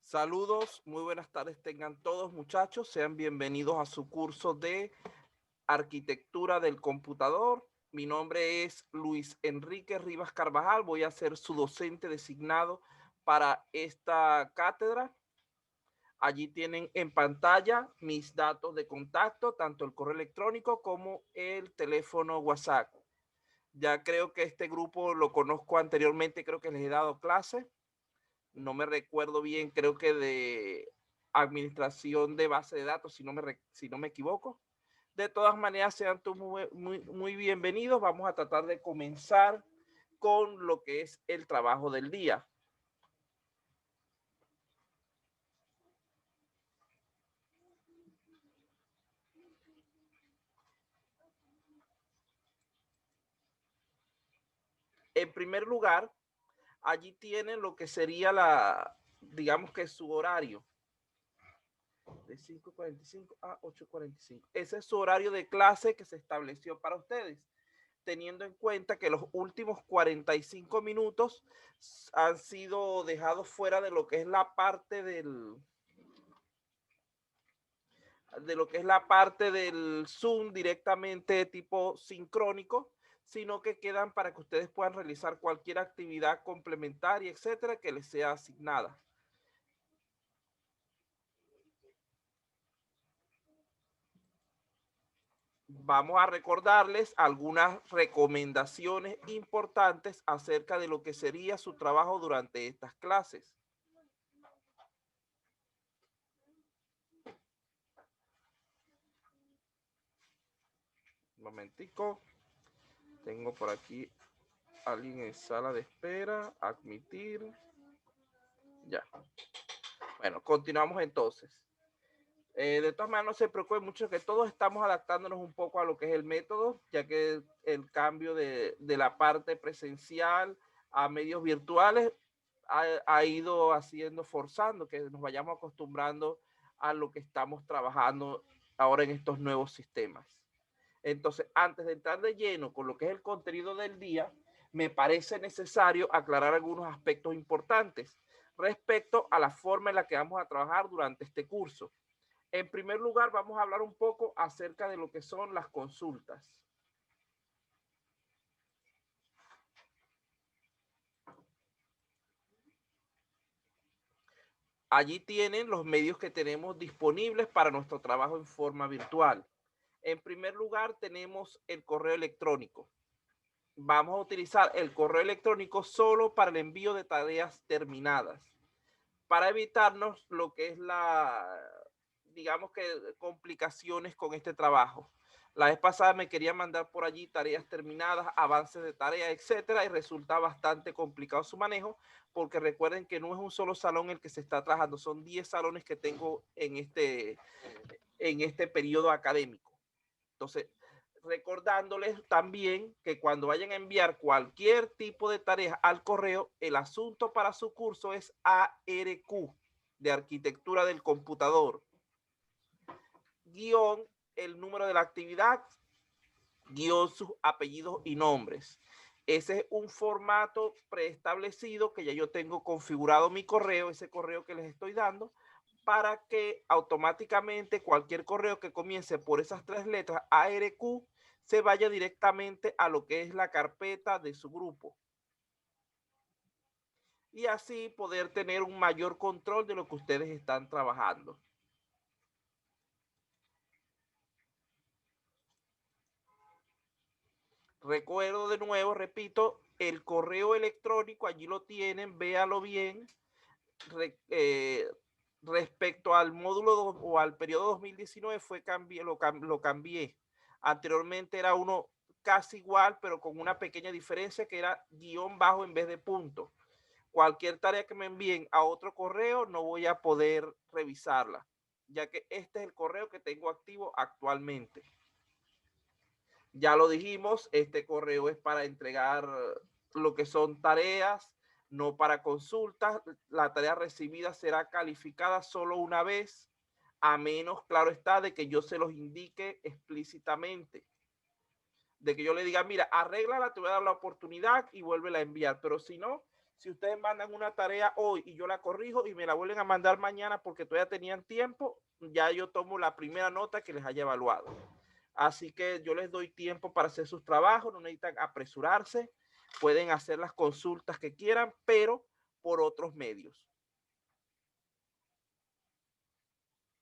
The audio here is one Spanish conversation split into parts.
Saludos, muy buenas tardes tengan todos muchachos, sean bienvenidos a su curso de Arquitectura del Computador. Mi nombre es Luis Enrique Rivas Carvajal, voy a ser su docente designado para esta cátedra. Allí tienen en pantalla mis datos de contacto, tanto el correo electrónico como el teléfono WhatsApp. Ya creo que este grupo lo conozco anteriormente, creo que les he dado clase. No me recuerdo bien, creo que de administración de base de datos, si no me equivoco. De todas maneras, sean todos muy bienvenidos. Vamos a tratar de comenzar con lo que es el trabajo del día. En primer lugar, allí tienen lo que sería digamos que su horario, de 5:45 a 8:45. Ese es su horario de clase que se estableció para ustedes, teniendo en cuenta que los últimos 45 minutos han sido dejados fuera de lo que es la parte del Zoom directamente tipo sincrónico, sino que quedan para que ustedes puedan realizar cualquier actividad complementaria, etcétera, que les sea asignada. Vamos a recordarles algunas recomendaciones importantes acerca de lo que sería su trabajo durante estas clases. Un momentico. Tengo por aquí alguien en sala de espera. Admitir. Ya. Bueno, continuamos entonces. De todas maneras, no se preocupen mucho que todos estamos adaptándonos un poco a lo que es el método, ya que el cambio de la parte presencial a medios virtuales ha ido haciendo, forzando que nos vayamos acostumbrando a lo que estamos trabajando ahora en estos nuevos sistemas. Entonces, antes de entrar de lleno con lo que es el contenido del día, me parece necesario aclarar algunos aspectos importantes respecto a la forma en la que vamos a trabajar durante este curso. En primer lugar, vamos a hablar un poco acerca de lo que son las consultas. Allí tienen los medios que tenemos disponibles para nuestro trabajo en forma virtual. En primer lugar, tenemos el correo electrónico. Vamos a utilizar el correo electrónico solo para el envío de tareas terminadas, para evitarnos lo que es digamos que complicaciones con este trabajo. La vez pasada me quería mandar por allí tareas terminadas, avances de tareas, etcétera, y resulta bastante complicado su manejo, porque recuerden que no es un solo salón el que se está trabajando, son 10 salones que tengo en este periodo académico. Entonces, recordándoles también que cuando vayan a enviar cualquier tipo de tarea al correo, el asunto para su curso es ARQ, de Arquitectura del Computador, guión el número de la actividad, guión sus apellidos y nombres. Ese es un formato preestablecido que ya yo tengo configurado mi correo, ese correo que les estoy dando, para que automáticamente cualquier correo que comience por esas tres letras ARQ se vaya directamente a lo que es la carpeta de su grupo. Y así poder tener un mayor control de lo que ustedes están trabajando. Recuerdo de nuevo, repito, el correo electrónico, allí lo tienen, véalo bien. Re, respecto al módulo o al periodo 2019 lo cambié. Anteriormente era uno casi igual, pero con una pequeña diferencia que era guión bajo en vez de punto. Cualquier tarea que me envíen a otro correo no voy a poder revisarla, ya que este es el correo que tengo activo actualmente. Ya lo dijimos, este correo es para entregar lo que son tareas, no para consultas. La tarea recibida será calificada solo una vez, a menos, claro está, de que yo se los indique explícitamente. De que yo le diga, mira, arréglala, te voy a dar la oportunidad y vuélvela a enviar. Pero si no, Si ustedes mandan una tarea hoy y yo la corrijo y me la vuelven a mandar mañana porque todavía tenían tiempo, ya yo tomo la primera nota que les haya evaluado. Así que yo les doy tiempo para hacer sus trabajos, no necesitan apresurarse, pueden hacer las consultas que quieran, pero por otros medios.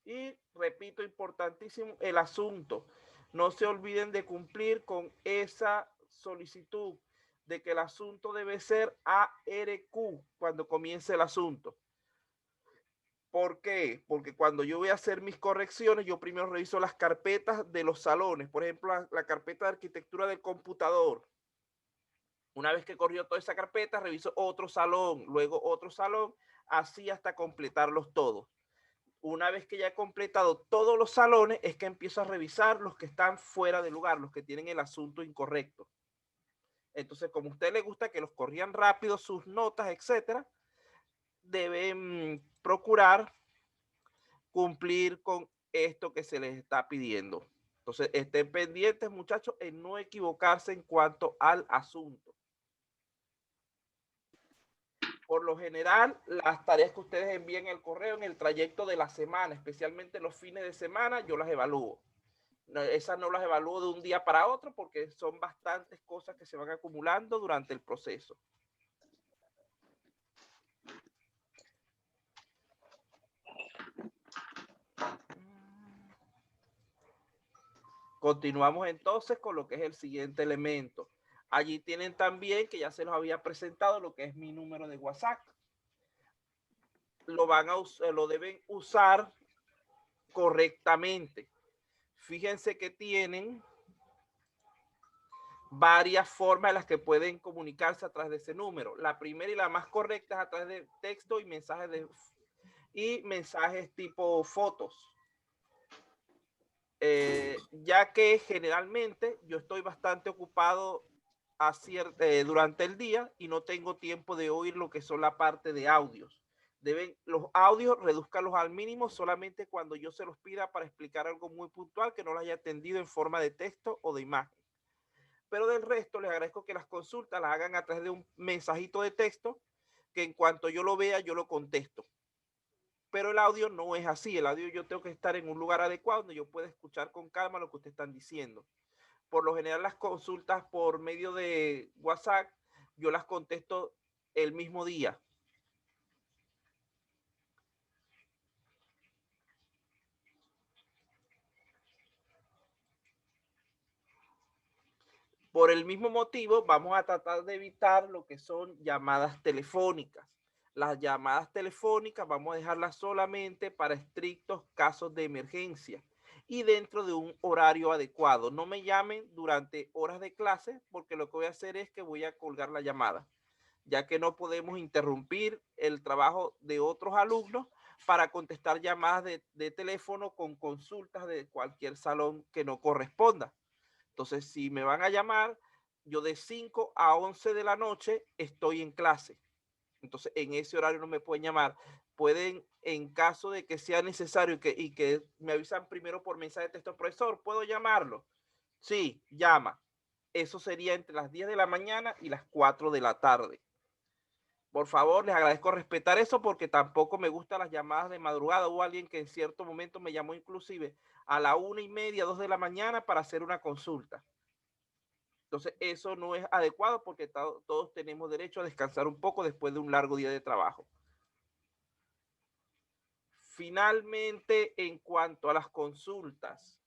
Y repito, importantísimo el asunto. No se olviden de cumplir con esa solicitud de que el asunto debe ser ARQ cuando comience el asunto. ¿Por qué? Porque cuando yo voy a hacer mis correcciones, yo primero reviso las carpetas de los salones. Por ejemplo, la carpeta de arquitectura del computador. Una vez que corrió toda esa carpeta, reviso otro salón, luego otro salón, así hasta completarlos todos. Una vez que ya he completado todos los salones, es que empiezo a revisar los que están fuera de lugar, los que tienen el asunto incorrecto. Entonces, como a usted le gusta que los corrían rápido, sus notas, etcétera, deben procurar cumplir con esto que se les está pidiendo. Entonces, estén pendientes, muchachos, en no equivocarse en cuanto al asunto. Por lo general, las tareas que ustedes envíen el correo en el trayecto de la semana, especialmente los fines de semana, yo las evalúo. No, esas no las evalúo de un día para otro porque son bastantes cosas que se van acumulando durante el proceso. Continuamos entonces con lo que es el siguiente elemento. Allí tienen también, que ya se los había presentado, lo que es mi número de WhatsApp. Lo deben usar correctamente. Fíjense que tienen varias formas en las que pueden comunicarse a través de ese número. La primera y la más correcta es a través de texto y mensajes tipo fotos. Ya que generalmente yo estoy bastante ocupado durante el día y no tengo tiempo de oír lo que son la parte de audios. Los audios reduzcanlos al mínimo solamente cuando yo se los pida para explicar algo muy puntual que no lo haya atendido en forma de texto o de imagen. Pero del resto les agradezco que las consultas las hagan a través de un mensajito de texto que en cuanto yo lo vea yo lo contesto. Pero el audio no es así. El audio yo tengo que estar en un lugar adecuado donde yo pueda escuchar con calma lo que ustedes están diciendo. Por lo general las consultas por medio de WhatsApp yo las contesto el mismo día. Por el mismo motivo vamos a tratar de evitar lo que son llamadas telefónicas. Las llamadas telefónicas vamos a dejarlas solamente para estrictos casos de emergencia y dentro de un horario adecuado. No me llamen durante horas de clase porque lo que voy a hacer es que voy a colgar la llamada, ya que no podemos interrumpir el trabajo de otros alumnos para contestar llamadas de teléfono con consultas de cualquier salón que no corresponda. Entonces, si me van a llamar, yo de 5 a 11 de la noche estoy en clase. Entonces, en ese horario no me pueden llamar. Pueden, en caso de que sea necesario y que me avisan primero por mensaje de texto, profesor, ¿puedo llamarlo? Sí, llama. Eso sería entre las 10 de la mañana y las 4 de la tarde. Por favor, les agradezco respetar eso porque tampoco me gustan las llamadas de madrugada. Hubo alguien que en cierto momento me llamó inclusive a la 1:30, 2 de la mañana para hacer una consulta. Entonces, eso no es adecuado porque todos tenemos derecho a descansar un poco después de un largo día de trabajo. Finalmente, en cuanto a las consultas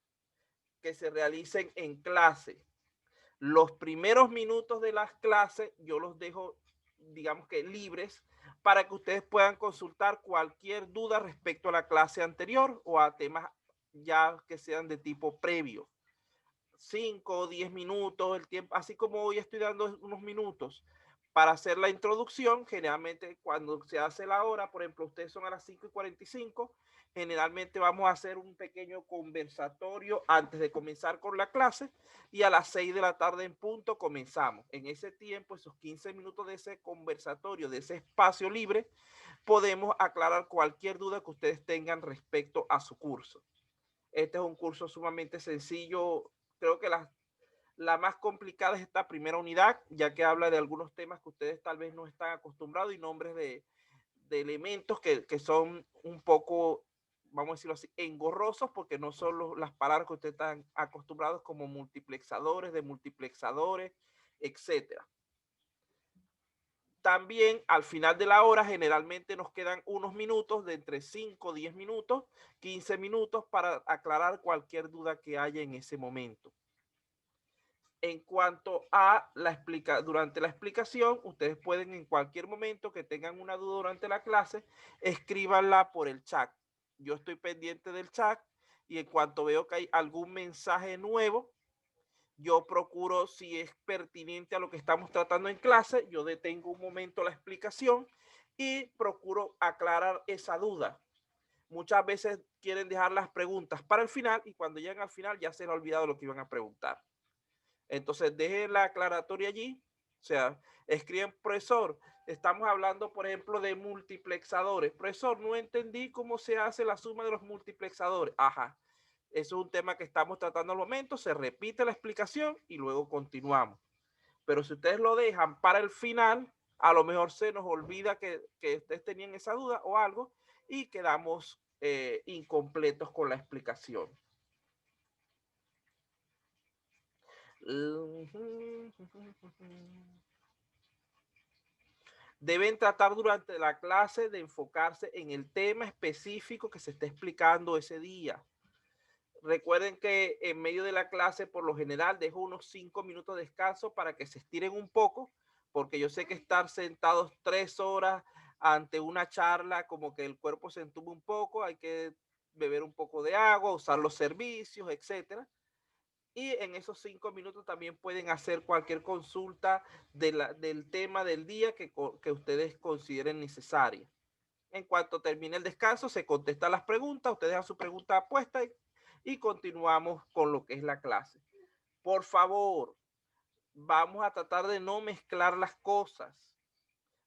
que se realicen en clase, los primeros minutos de las clases yo los dejo, digamos que libres, para que ustedes puedan consultar cualquier duda respecto a la clase anterior o a temas ya que sean de tipo previo. 5 o 10 minutos, el tiempo, así como hoy estoy dando unos minutos para hacer la introducción. Generalmente cuando se hace la hora, por ejemplo, ustedes son a las 5:45, generalmente vamos a hacer un pequeño conversatorio antes de comenzar con la clase y a las 6 de la tarde en punto comenzamos. En ese tiempo, esos 15 minutos de ese conversatorio, de ese espacio libre, podemos aclarar cualquier duda que ustedes tengan respecto a su curso. Este es un curso sumamente sencillo. Creo que La más complicada es esta primera unidad, ya que habla de algunos temas que ustedes tal vez no están acostumbrados y nombres de elementos que son un poco, vamos a decirlo así, engorrosos, porque no son las palabras que ustedes están acostumbrados, como multiplexadores, demultiplexadores, etcétera. También al final de la hora generalmente nos quedan unos minutos, de entre 5, 10 minutos, 15 minutos, para aclarar cualquier duda que haya en ese momento. En cuanto a durante la explicación, ustedes pueden en cualquier momento que tengan una duda durante la clase, escríbanla por el chat. Yo estoy pendiente del chat y en cuanto veo que hay algún mensaje nuevo, yo procuro, si es pertinente a lo que estamos tratando en clase, yo detengo un momento la explicación y procuro aclarar esa duda. Muchas veces quieren dejar las preguntas para el final y cuando llegan al final ya se les ha olvidado lo que iban a preguntar. Entonces, dejen la aclaratoria allí. O sea, escriben, profesor, estamos hablando, por ejemplo, de multiplexadores. Profesor, no entendí cómo se hace la suma de los multiplexadores. Ajá. Eso es un tema que estamos tratando al momento. Se repite la explicación y luego continuamos. Pero si ustedes lo dejan para el final, a lo mejor se nos olvida que ustedes tenían esa duda o algo y quedamos incompletos con la explicación. Deben tratar durante la clase de enfocarse en el tema específico que se está explicando ese día. Recuerden que en medio de la clase, por lo general, dejo unos 5 minutos de descanso para que se estiren un poco, porque yo sé que estar sentados 3 horas ante una charla, como que el cuerpo se entume un poco, hay que beber un poco de agua, usar los servicios, etcétera. Y en esos 5 minutos también pueden hacer cualquier consulta del tema del día que ustedes consideren necesaria. En cuanto termine el descanso, se contestan las preguntas, ustedes dejan su pregunta puesta y continuamos con lo que es la clase. Por favor, vamos a tratar de no mezclar las cosas.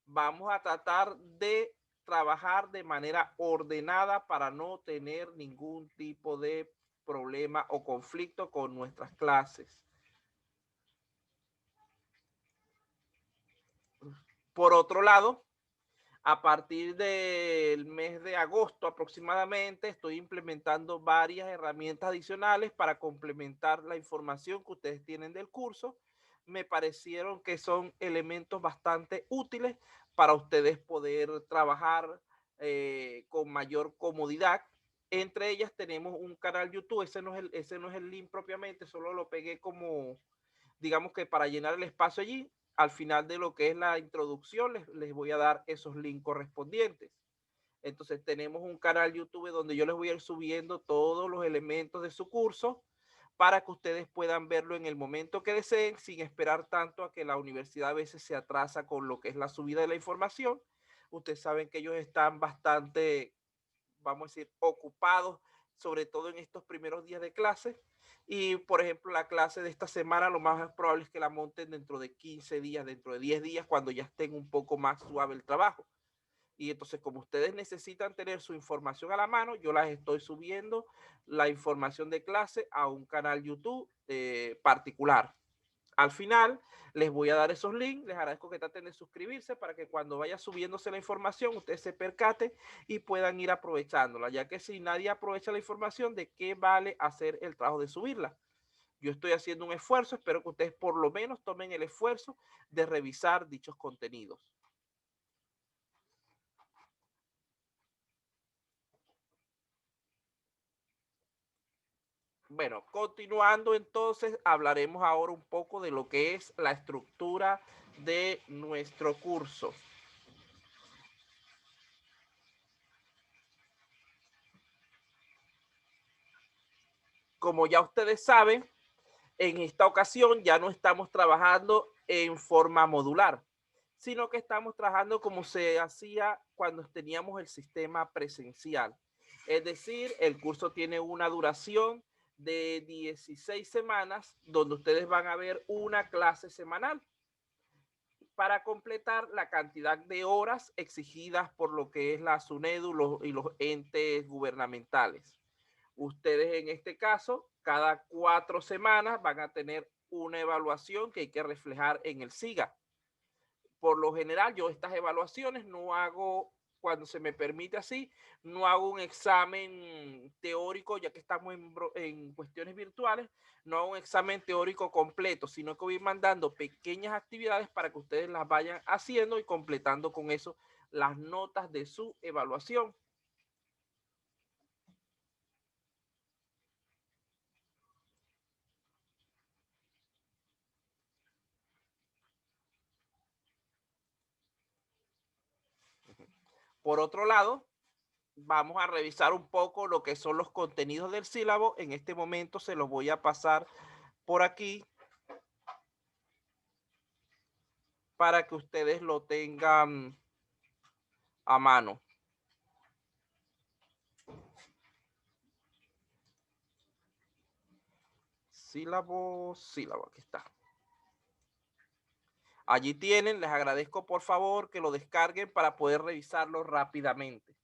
Vamos a tratar de trabajar de manera ordenada para no tener ningún tipo de problema o conflicto con nuestras clases. Por otro lado, a partir del mes de agosto aproximadamente, estoy implementando varias herramientas adicionales para complementar la información que ustedes tienen del curso. Me parecieron que son elementos bastante útiles para ustedes poder trabajar con mayor comodidad. Entre ellas tenemos un canal YouTube, ese no es el link propiamente, solo lo pegué como, digamos que para llenar el espacio allí. Al final de lo que es la introducción les voy a dar esos links correspondientes. Entonces tenemos un canal YouTube donde yo les voy a ir subiendo todos los elementos de su curso para que ustedes puedan verlo en el momento que deseen, sin esperar tanto a que la universidad a veces se atrasa con lo que es la subida de la información. Ustedes saben que ellos están bastante, vamos a decir, ocupados, sobre todo en estos primeros días de clase. Y, por ejemplo, la clase de esta semana lo más probable es que la monten dentro de 15 días, dentro de 10 días, cuando ya estén un poco más suave el trabajo. Y entonces, como ustedes necesitan tener su información a la mano, yo las estoy subiendo la información de clase a un canal YouTube particular. Al final les voy a dar esos links, les agradezco que traten de suscribirse para que cuando vaya subiéndose la información ustedes se percaten y puedan ir aprovechándola, ya que si nadie aprovecha la información, ¿de qué vale hacer el trabajo de subirla? Yo estoy haciendo un esfuerzo, espero que ustedes por lo menos tomen el esfuerzo de revisar dichos contenidos. Bueno, continuando entonces, hablaremos ahora un poco de lo que es la estructura de nuestro curso. Como ya ustedes saben, en esta ocasión ya no estamos trabajando en forma modular, sino que estamos trabajando como se hacía cuando teníamos el sistema presencial. Es decir, el curso tiene una duración de 16 semanas, donde ustedes van a ver una clase semanal para completar la cantidad de horas exigidas por lo que es la SUNEDU y los entes gubernamentales. Ustedes en este caso, cada 4 semanas van a tener una evaluación que hay que reflejar en el SIGA. Por lo general, yo estas evaluaciones no hago, cuando se me permite así, no hago un examen teórico, ya que estamos en cuestiones virtuales, no hago un examen teórico completo, sino que voy mandando pequeñas actividades para que ustedes las vayan haciendo y completando con eso las notas de su evaluación. Por otro lado, vamos a revisar un poco lo que son los contenidos del sílabo. En este momento se los voy a pasar por aquí para que ustedes lo tengan a mano. Sílabo, aquí está. Allí tienen, les agradezco por favor que lo descarguen para poder revisarlo rápidamente.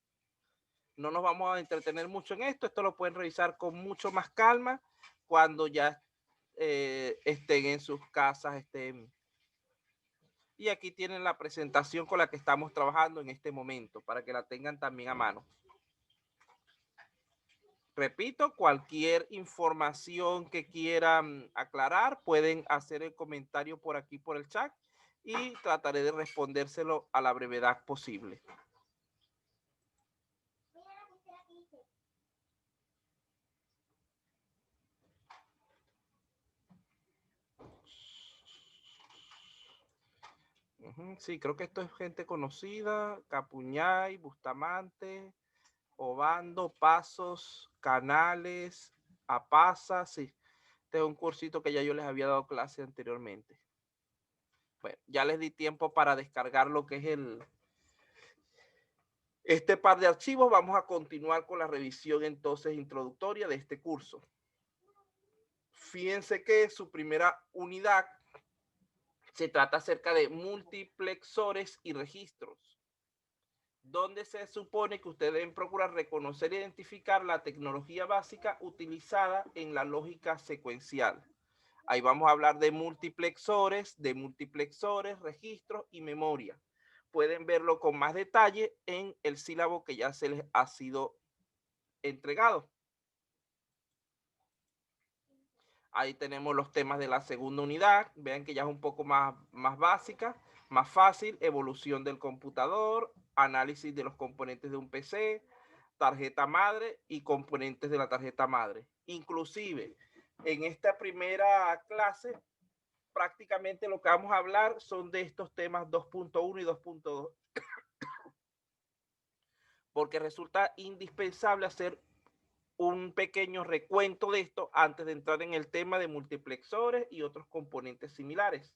No nos vamos a entretener mucho en esto, esto lo pueden revisar con mucho más calma cuando ya estén en sus casas, y aquí tienen la presentación con la que estamos trabajando en este momento para que la tengan también a mano. Repito, cualquier información que quieran aclarar, pueden hacer el comentario por aquí por el chat y trataré de respondérselo a la brevedad posible. Sí, creo que esto es gente conocida: Capuñay, Bustamante, Obando, Pasos, Canales, Apaza. Sí, este es un cursito que ya yo les había dado clase anteriormente. Bueno, ya les di tiempo para descargar lo que es este par de archivos. Vamos a continuar con la revisión entonces introductoria de este curso. Fíjense que su primera unidad se trata acerca de multiplexores y registros, donde se supone que ustedes deben procurar reconocer e identificar la tecnología básica utilizada en la lógica secuencial. Ahí vamos a hablar de multiplexores, registros y memoria. Pueden verlo con más detalle en el sílabo que ya se les ha sido entregado. Ahí tenemos los temas de la segunda unidad. Vean que ya es un poco más básica, más fácil. Evolución del computador, análisis de los componentes de un PC, tarjeta madre y componentes de la tarjeta madre. Inclusive, en esta primera clase, prácticamente lo que vamos a hablar son de estos temas 2.1 y 2.2, porque resulta indispensable hacer un pequeño recuento de esto antes de entrar en el tema de multiplexores y otros componentes similares.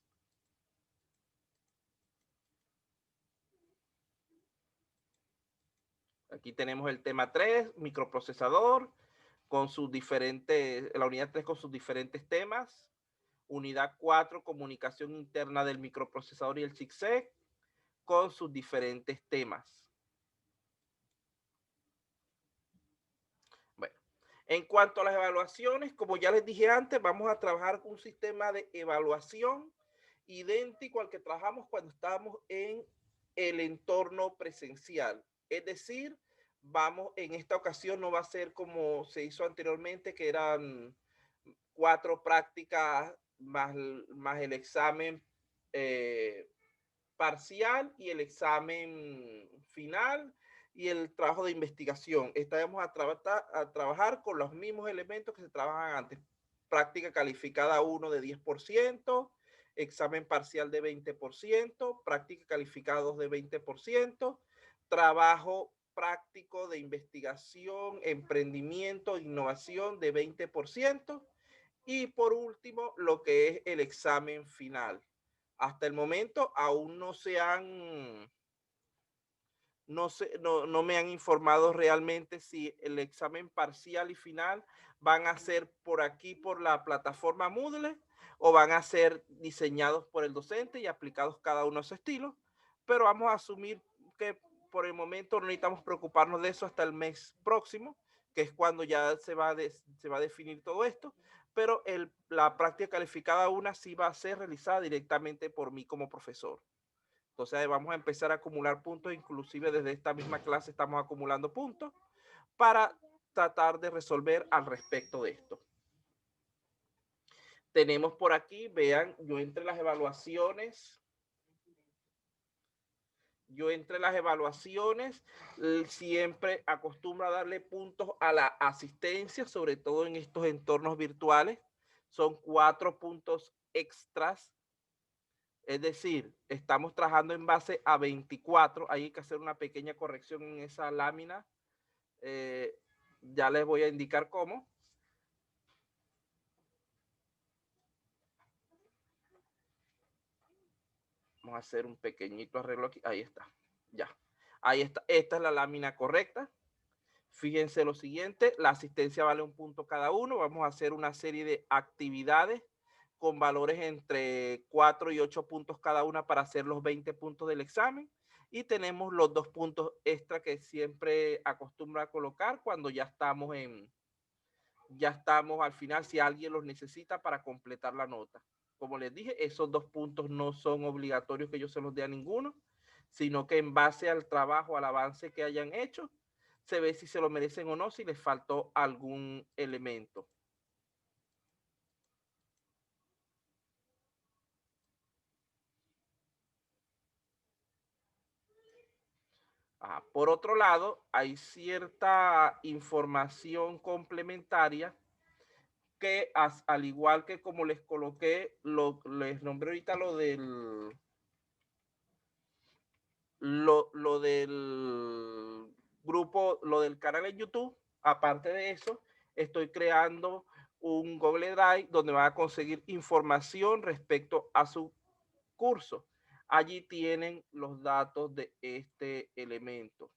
Aquí tenemos el tema 3, microprocesador, con sus diferentes, la unidad 3 con sus diferentes temas. Unidad 4, comunicación interna del microprocesador y el chipset, con sus diferentes temas. Bueno, en cuanto a las evaluaciones, como ya les dije antes, vamos a trabajar con un sistema de evaluación idéntico al que trabajamos cuando estábamos en el entorno presencial. Es decir, vamos, en esta ocasión no va a ser como se hizo anteriormente, que eran 4 prácticas más el examen parcial y el examen final y el trabajo de investigación. Estaremos a trabajar con los mismos elementos que se trabajan antes. Práctica calificada 1 de 10%, examen parcial de 20%, práctica calificada 2 de 20%, trabajo práctico de investigación, emprendimiento, innovación de 20%, y por último, lo que es el examen final. Hasta el momento aún no me han informado realmente si el examen parcial y final van a ser por aquí, por la plataforma Moodle, o van a ser diseñados por el docente y aplicados cada uno a su estilo, pero vamos a asumir que por el momento no necesitamos preocuparnos de eso hasta el mes próximo, que es cuando ya se va a definir todo esto, pero la práctica calificada una sí va a ser realizada directamente por mí como profesor. Entonces vamos a empezar a acumular puntos, inclusive desde esta misma clase estamos acumulando puntos para tratar de resolver al respecto de esto. Tenemos por aquí, vean, yo entre las evaluaciones siempre acostumbro a darle puntos a la asistencia, sobre todo en estos entornos virtuales. Son 4 puntos extras. Es decir, estamos trabajando en base a 24. Hay que hacer una pequeña corrección en esa lámina. Ya les voy a indicar cómo. Vamos a hacer un pequeñito arreglo aquí. Ahí está. Ya. Ahí está. Esta es la lámina correcta. Fíjense lo siguiente, la asistencia vale 1 punto cada uno. Vamos a hacer una serie de actividades con valores entre 4 y 8 puntos cada una para hacer los 20 puntos del examen. Y tenemos los 2 puntos extra que siempre acostumbro a colocar cuando ya estamos al final, si alguien los necesita para completar la nota. Como les dije, esos 2 puntos no son obligatorios que yo se los dé a ninguno, sino que en base al trabajo, al avance que hayan hecho, se ve si se lo merecen o no, si les faltó algún elemento. Por otro lado, hay cierta información complementaria que al igual que como les coloqué, les nombré ahorita lo del grupo, lo del canal en YouTube. Aparte de eso, estoy creando un Google Drive donde van a conseguir información respecto a su curso. Allí tienen los datos de este elemento.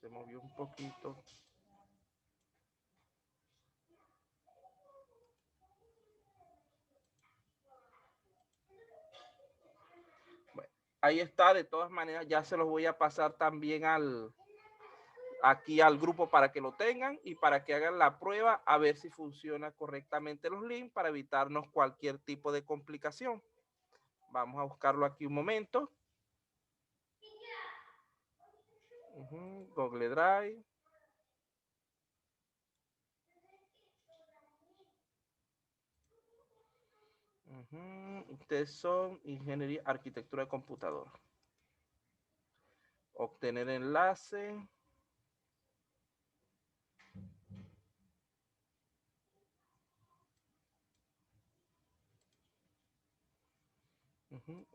Se movió un poquito. Bueno, ahí está. De todas maneras, ya se los voy a pasar también aquí al grupo para que lo tengan y para que hagan la prueba a ver si funciona correctamente los links para evitarnos cualquier tipo de complicación. Vamos a buscarlo aquí un momento. Google Drive. Ustedes son ingeniería, arquitectura de computadora. Obtener enlace.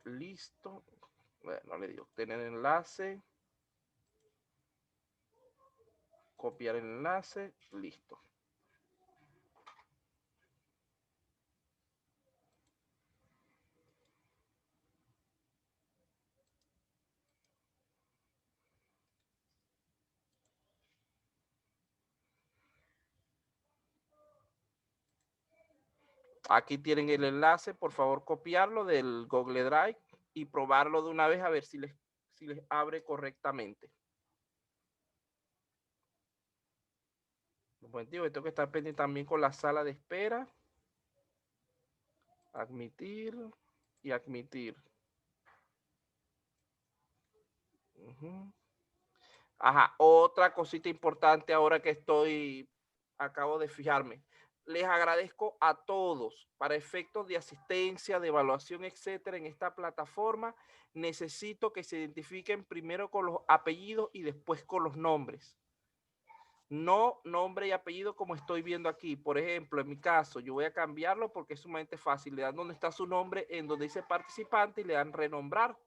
Listo. Bueno, le digo obtener enlace. Copiar el enlace. Listo. Aquí tienen el enlace, por favor copiarlo del Google Drive y probarlo de una vez a ver si les abre correctamente. Un momentito, tengo que estar pendiente también con la sala de espera. Admitir y admitir. Ajá, otra cosita importante ahora que acabo de fijarme. Les agradezco a todos para efectos de asistencia, de evaluación, etcétera, en esta plataforma. Necesito que se identifiquen primero con los apellidos y después con los nombres. No nombre y apellido como estoy viendo aquí. Por ejemplo, en mi caso, yo voy a cambiarlo porque es sumamente fácil. Le dan donde está su nombre, en donde dice participante y le dan renombrar.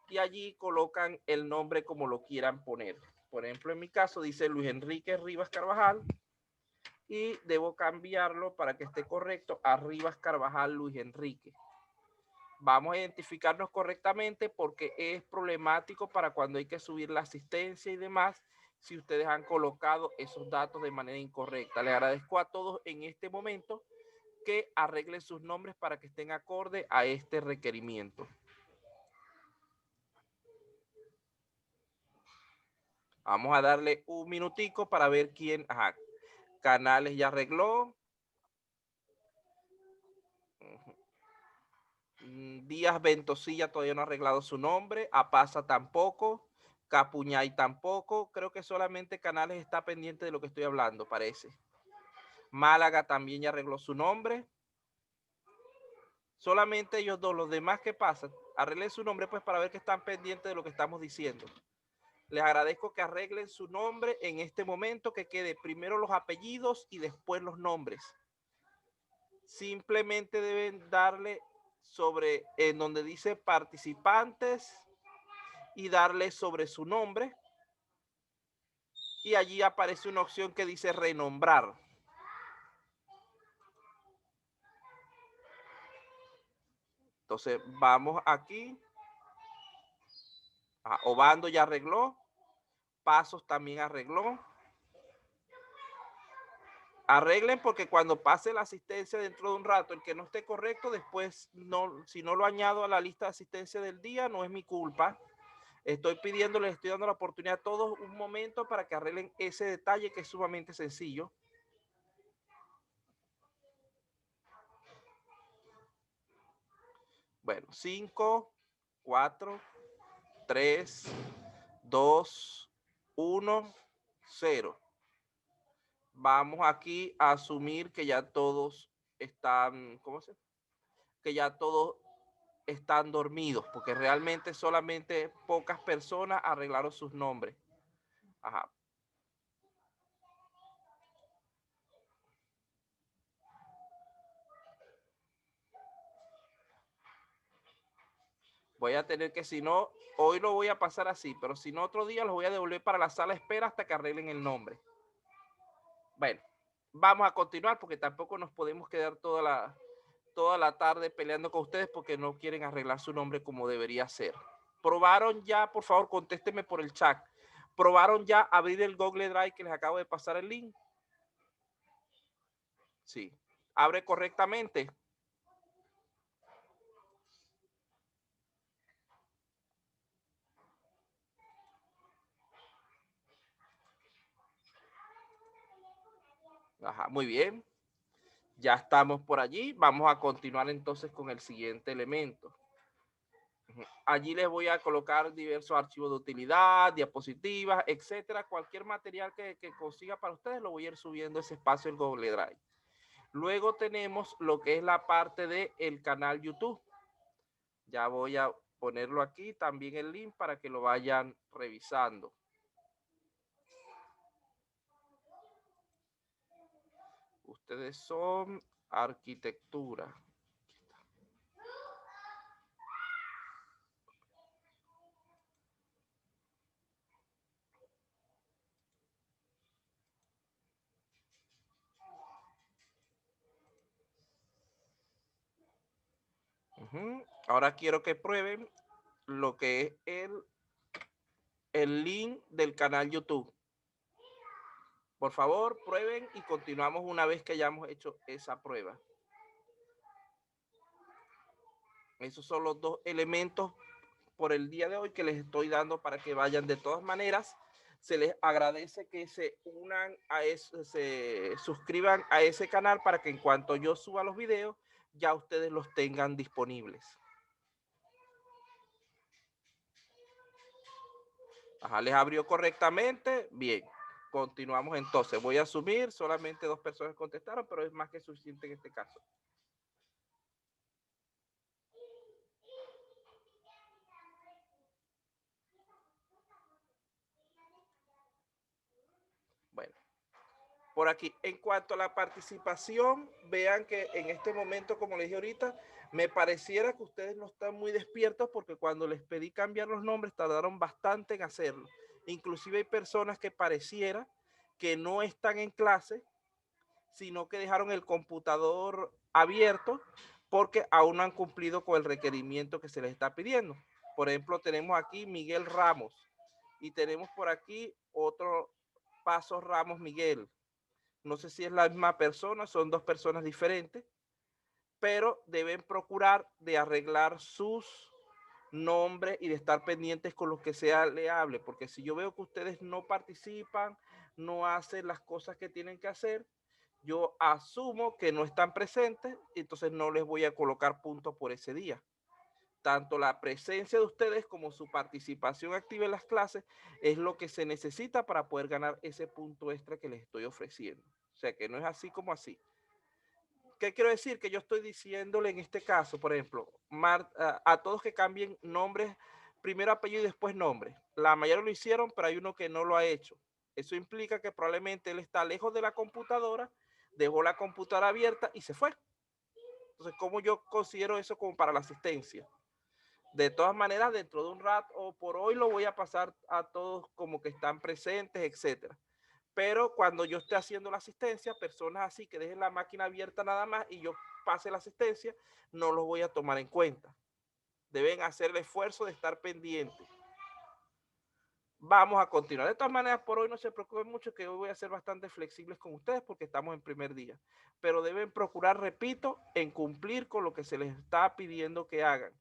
Y allí colocan el nombre como lo quieran poner. Por ejemplo, en mi caso dice Luis Enrique Rivas Carvajal y debo cambiarlo para que esté correcto a Rivas Carvajal Luis Enrique. Vamos a identificarnos correctamente porque es problemático para cuando hay que subir la asistencia y demás si ustedes han colocado esos datos de manera incorrecta. Les agradezco a todos en este momento que arreglen sus nombres para que estén acorde a este requerimiento. Vamos a darle un minutico para ver quién. Ajá. Canales ya arregló. Díaz Ventosilla todavía no ha arreglado su nombre. Apasa tampoco. Capuñay tampoco. Creo que solamente Canales está pendiente de lo que estoy hablando, parece. Málaga también ya arregló su nombre. Solamente ellos dos, los demás, ¿qué pasa? Arreglen su nombre pues para ver que están pendientes de lo que estamos diciendo. Les agradezco que arreglen su nombre en este momento, que quede primero los apellidos y después los nombres. Simplemente deben darle sobre en donde dice participantes y darle sobre su nombre. Y allí aparece una opción que dice renombrar. Entonces vamos aquí. Obando ya arregló. Pasos también arregló. Arreglen porque cuando pase la asistencia dentro de un rato, el que no esté correcto, después no, si no lo añado a la lista de asistencia del día, no es mi culpa. Estoy pidiendo, les estoy dando la oportunidad a todos un momento para que arreglen ese detalle que es sumamente sencillo. Bueno, 5, 4, 3, 2, 1, 0. Vamos aquí a asumir que ya todos están, ¿cómo se? Que ya todos están dormidos, porque realmente solamente pocas personas arreglaron sus nombres. Ajá. Voy a tener que, si no, hoy lo voy a pasar así, pero si no, otro día los voy a devolver para la sala de espera hasta que arreglen el nombre. Bueno, vamos a continuar porque tampoco nos podemos quedar toda la tarde peleando con ustedes porque no quieren arreglar su nombre como debería ser. ¿Probaron ya? Por favor, contéstenme por el chat. ¿Probaron ya abrir el Google Drive que les acabo de pasar el link? Sí. ¿Abre correctamente? Ajá, muy bien. Ya estamos por allí. Vamos a continuar entonces con el siguiente elemento. Allí les voy a colocar diversos archivos de utilidad, diapositivas, etcétera. Cualquier material que consiga para ustedes lo voy a ir subiendo a ese espacio en Google Drive. Luego tenemos lo que es la parte del canal YouTube. Ya voy a ponerlo aquí también el link para que lo vayan revisando. Ustedes son arquitectura. Ahora quiero que prueben lo que es el link del canal YouTube. Por favor, prueben y continuamos una vez que hayamos hecho esa prueba. Esos son los dos elementos por el día de hoy que les estoy dando para que vayan. De todas maneras, se les agradece que se unan a eso, se suscriban a ese canal para que en cuanto yo suba los videos, ya ustedes los tengan disponibles. Ajá, les abrió correctamente. Bien, continuamos entonces. Voy a asumir, solamente 2 personas contestaron, pero es más que suficiente en este caso. Bueno, por aquí, en cuanto a la participación, vean que en este momento, como les dije ahorita, me pareciera que ustedes no están muy despiertos porque cuando les pedí cambiar los nombres tardaron bastante en hacerlo. Inclusive hay personas que pareciera que no están en clase, sino que dejaron el computador abierto porque aún no han cumplido con el requerimiento que se les está pidiendo. Por ejemplo, tenemos aquí Miguel Ramos y tenemos por aquí otro Paso Ramos Miguel. No sé si es la misma persona, son 2 personas diferentes, pero deben procurar de arreglar sus nombre y de estar pendientes con lo que sea le hable, porque si yo veo que ustedes no participan, no hacen las cosas que tienen que hacer, yo asumo que no están presentes, entonces no les voy a colocar puntos por ese día. Tanto la presencia de ustedes como su participación activa en las clases es lo que se necesita para poder ganar ese punto extra que les estoy ofreciendo. O sea que no es así como así. ¿Qué quiero decir? Que yo estoy diciéndole en este caso, por ejemplo, a todos que cambien nombres, primero apellido y después nombre. La mayoría lo hicieron, pero hay uno que no lo ha hecho. Eso implica que probablemente él está lejos de la computadora, dejó la computadora abierta y se fue. Entonces, ¿cómo yo considero eso como para la asistencia? De todas maneras, dentro de un rato o por hoy lo voy a pasar a todos como que están presentes, etcétera. Pero cuando yo esté haciendo la asistencia, personas así que dejen la máquina abierta nada más y yo pase la asistencia, no los voy a tomar en cuenta. Deben hacer el esfuerzo de estar pendientes. Vamos a continuar. De todas maneras, por hoy no se preocupen mucho, que hoy voy a ser bastante flexibles con ustedes porque estamos en primer día. Pero deben procurar, repito, en cumplir con lo que se les está pidiendo que hagan.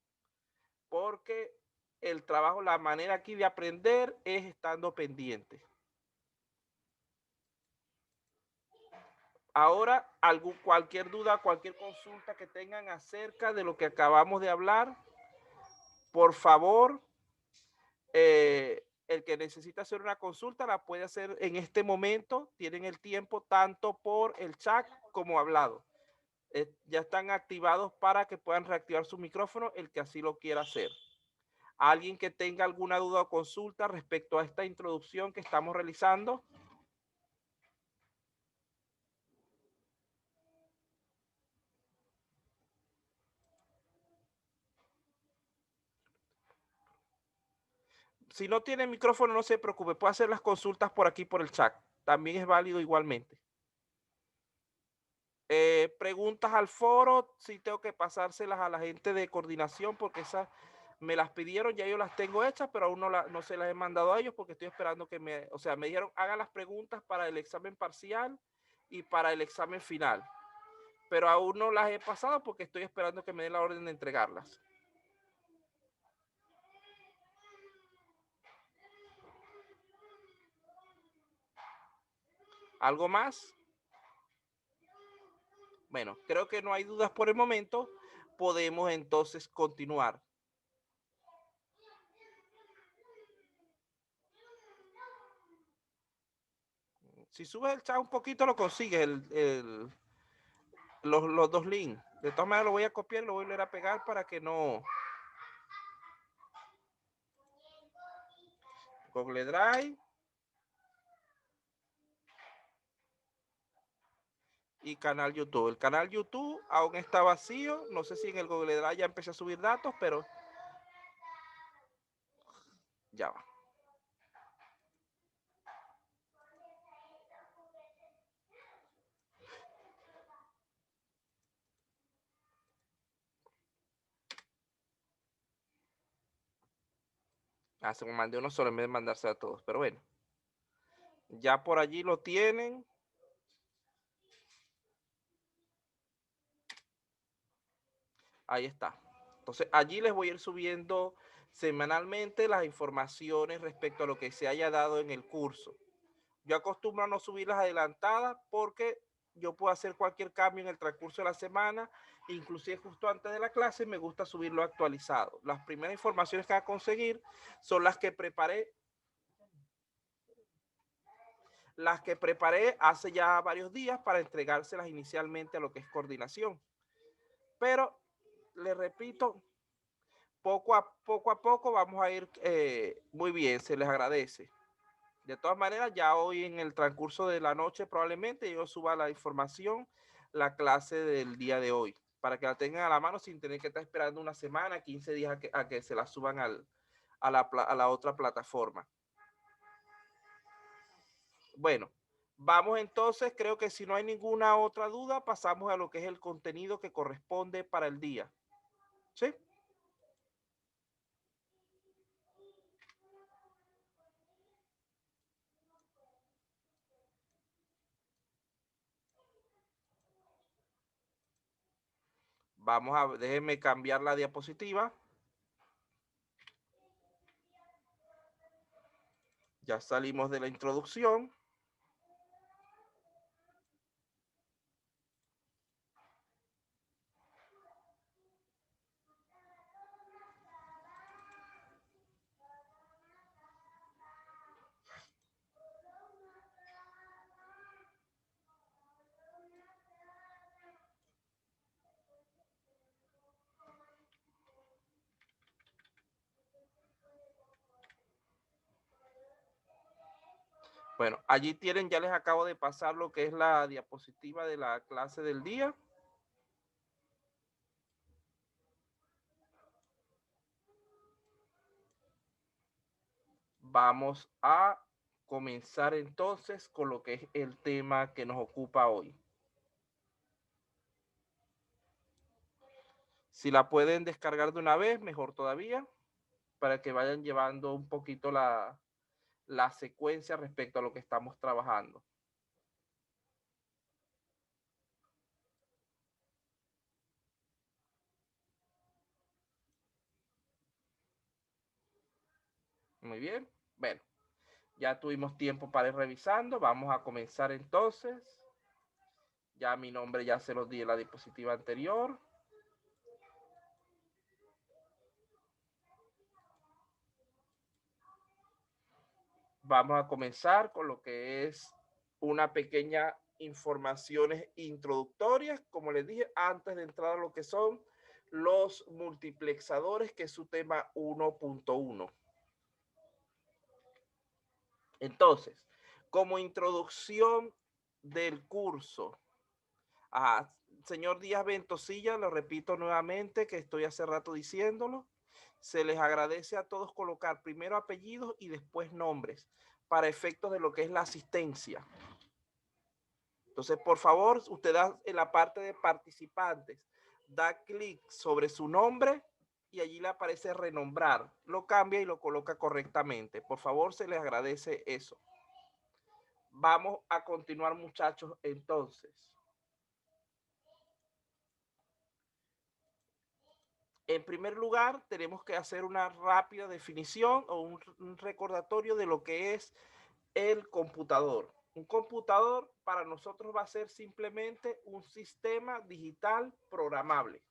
Porque el trabajo, la manera aquí de aprender es estando pendiente. Ahora, cualquier duda, cualquier consulta que tengan acerca de lo que acabamos de hablar, por favor, el que necesita hacer una consulta la puede hacer en este momento. Tienen el tiempo tanto por el chat como hablado. Ya están activados para que puedan reactivar su micrófono el que así lo quiera hacer. ¿Alguien que tenga alguna duda o consulta respecto a esta introducción que estamos realizando? Si no tiene micrófono, no se preocupe, puede hacer las consultas por aquí, por el chat. También es válido igualmente. Preguntas al foro, sí tengo que pasárselas a la gente de coordinación porque esas me las pidieron, ya yo las tengo hechas, pero aún no se las he mandado a ellos porque estoy esperando que me dijeron, hagan las preguntas para el examen parcial y para el examen final. Pero aún no las he pasado porque estoy esperando que me den la orden de entregarlas. ¿Algo más? Bueno, creo que no hay dudas por el momento. Podemos entonces continuar. Si subes el chat un poquito, lo consigues, los dos links. De todas maneras, lo voy a copiar y lo voy a volver a pegar para que no. Google Drive y canal YouTube. El canal YouTube aún está vacío. No sé si en el Google Drive ya empecé a subir datos, pero ya va. Se me mandé uno solo en vez de mandarse a todos. Pero bueno, ya por allí lo tienen. Ahí está. Entonces, allí les voy a ir subiendo semanalmente las informaciones respecto a lo que se haya dado en el curso. Yo acostumbro a no subirlas adelantadas porque yo puedo hacer cualquier cambio en el transcurso de la semana, inclusive justo antes de la clase me gusta subirlo actualizado. Las primeras informaciones que voy a conseguir son las que preparé hace ya varios días para entregárselas inicialmente a lo que es coordinación. Pero, les repito, poco a poco vamos a ir muy bien, se les agradece. De todas maneras, ya hoy en el transcurso de la noche probablemente yo suba la información, la clase del día de hoy, para que la tengan a la mano sin tener que estar esperando una semana, 15 días a que se la suban a la otra plataforma. Bueno, vamos entonces, creo que si no hay ninguna otra duda, pasamos a lo que es el contenido que corresponde para el día. ¿Sí? Déjenme cambiar la diapositiva. Ya salimos de la introducción. Bueno, allí tienen, ya les acabo de pasar lo que es la diapositiva de la clase del día. Vamos a comenzar entonces con lo que es el tema que nos ocupa hoy. Si la pueden descargar de una vez, mejor todavía, para que vayan llevando un poquito la secuencia respecto a lo que estamos trabajando. Muy bien. Bueno, ya tuvimos tiempo para ir revisando. Vamos a comenzar entonces. Ya mi nombre ya se los di en la diapositiva anterior. Vamos a comenzar con lo que es una pequeña informaciones introductorias, como les dije, antes de entrar a lo que son los multiplexadores, que es su tema 1.1. Entonces, como introducción del curso, señor Díaz Ventosilla, lo repito nuevamente, que estoy hace rato diciéndolo, se les agradece a todos colocar primero apellidos y después nombres para efectos de lo que es la asistencia. Entonces, por favor, usted da en la parte de participantes, da clic sobre su nombre y allí le aparece renombrar. Lo cambia y lo coloca correctamente. Por favor, se les agradece eso. Vamos a continuar, muchachos, entonces. En primer lugar, tenemos que hacer una rápida definición o un recordatorio de lo que es el computador. Un computador para nosotros va a ser simplemente un sistema digital programable.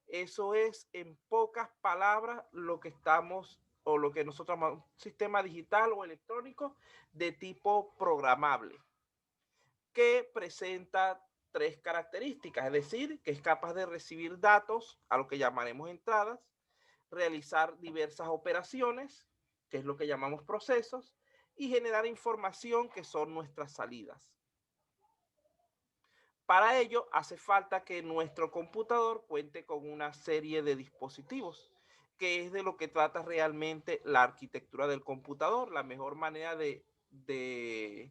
Eso es, en pocas palabras, lo que estamos o lo que nosotros llamamos sistema digital o electrónico de tipo programable, que presenta tres características, es decir, que es capaz de recibir datos, a lo que llamaremos entradas, realizar diversas operaciones, que es lo que llamamos procesos, y generar información, que son nuestras salidas. Para ello, hace falta que nuestro computador cuente con una serie de dispositivos, que es de lo que trata realmente la arquitectura del computador. La mejor manera de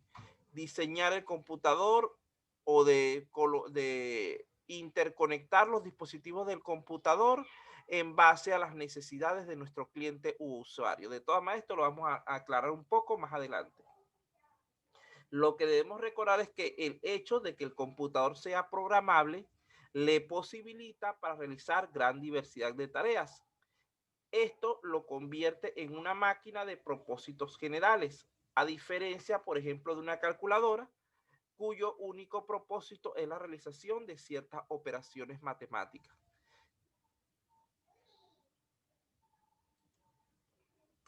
diseñar el computador o de interconectar los dispositivos del computador en base a las necesidades de nuestro cliente u usuario. De todas maneras, esto lo vamos a aclarar un poco más adelante. Lo que debemos recordar es que el hecho de que el computador sea programable le posibilita para realizar gran diversidad de tareas. Esto lo convierte en una máquina de propósitos generales, a diferencia, por ejemplo, de una calculadora, cuyo único propósito es la realización de ciertas operaciones matemáticas.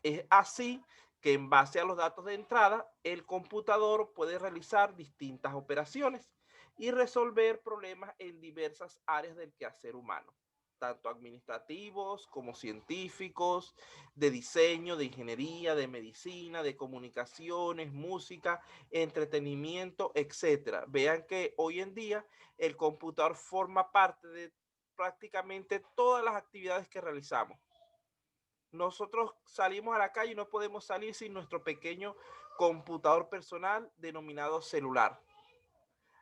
Es así que, en base a los datos de entrada, el computador puede realizar distintas operaciones y resolver problemas en diversas áreas del quehacer humano, tanto administrativos como científicos, de diseño, de ingeniería, de medicina, de comunicaciones, música, entretenimiento, etcétera. Vean que hoy en día el computador forma parte de prácticamente todas las actividades que realizamos. Nosotros salimos a la calle y no podemos salir sin nuestro pequeño computador personal denominado celular.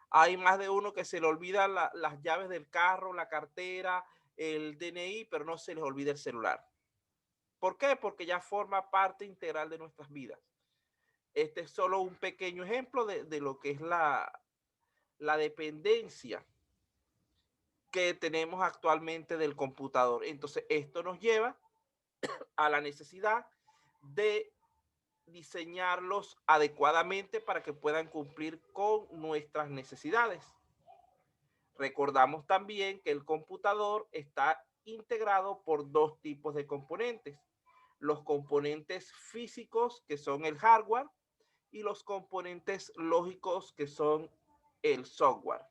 Hay más de uno que se le olvida las llaves del carro, la cartera, el DNI, pero no se les olvida el celular. ¿Por qué? Porque ya forma parte integral de nuestras vidas. Este es solo un pequeño ejemplo de lo que es la dependencia que tenemos actualmente del computador. Entonces, esto nos lleva a la necesidad de diseñarlos adecuadamente para que puedan cumplir con nuestras necesidades. Recordamos también que el computador está integrado por dos tipos de componentes: los componentes físicos, que son el hardware, y los componentes lógicos, que son el software.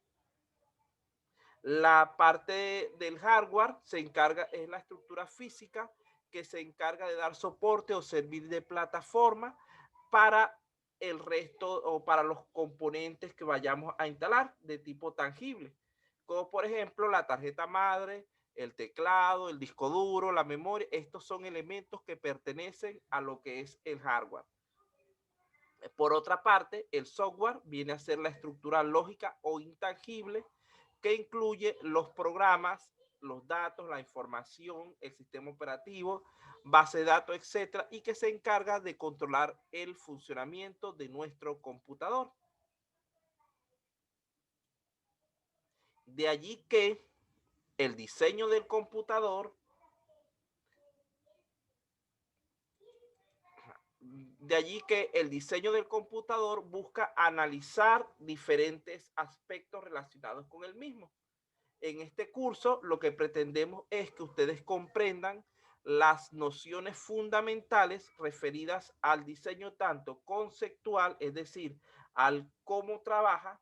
La parte del hardware se encarga, es la estructura física que se encarga de dar soporte o servir de plataforma para el resto o para los componentes que vayamos a instalar de tipo tangible, como por ejemplo la tarjeta madre, el teclado, el disco duro, la memoria. Estos son elementos que pertenecen a lo que es el hardware. Por otra parte, el software viene a ser la estructura lógica o intangible que incluye los programas, los datos, la información, el sistema operativo, base de datos, etcétera, y que se encarga de controlar el funcionamiento de nuestro computador. De allí que el diseño del computador De allí que el diseño del computador busca analizar diferentes aspectos relacionados con el mismo. En este curso lo que pretendemos es que ustedes comprendan las nociones fundamentales referidas al diseño tanto conceptual, es decir, al cómo trabaja,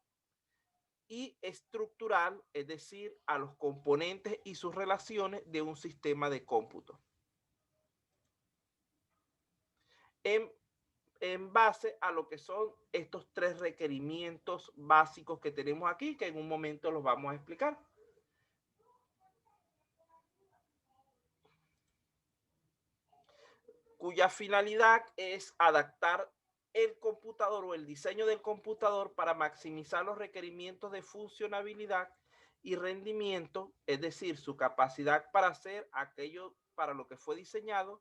y estructural, es decir, a los componentes y sus relaciones de un sistema de cómputo. En en base a lo que son estos tres requerimientos básicos que tenemos aquí, que en un momento los vamos a explicar. Cuya finalidad es adaptar el computador o el diseño del computador para maximizar los requerimientos de funcionalidad y rendimiento, es decir, su capacidad para hacer aquello para lo que fue diseñado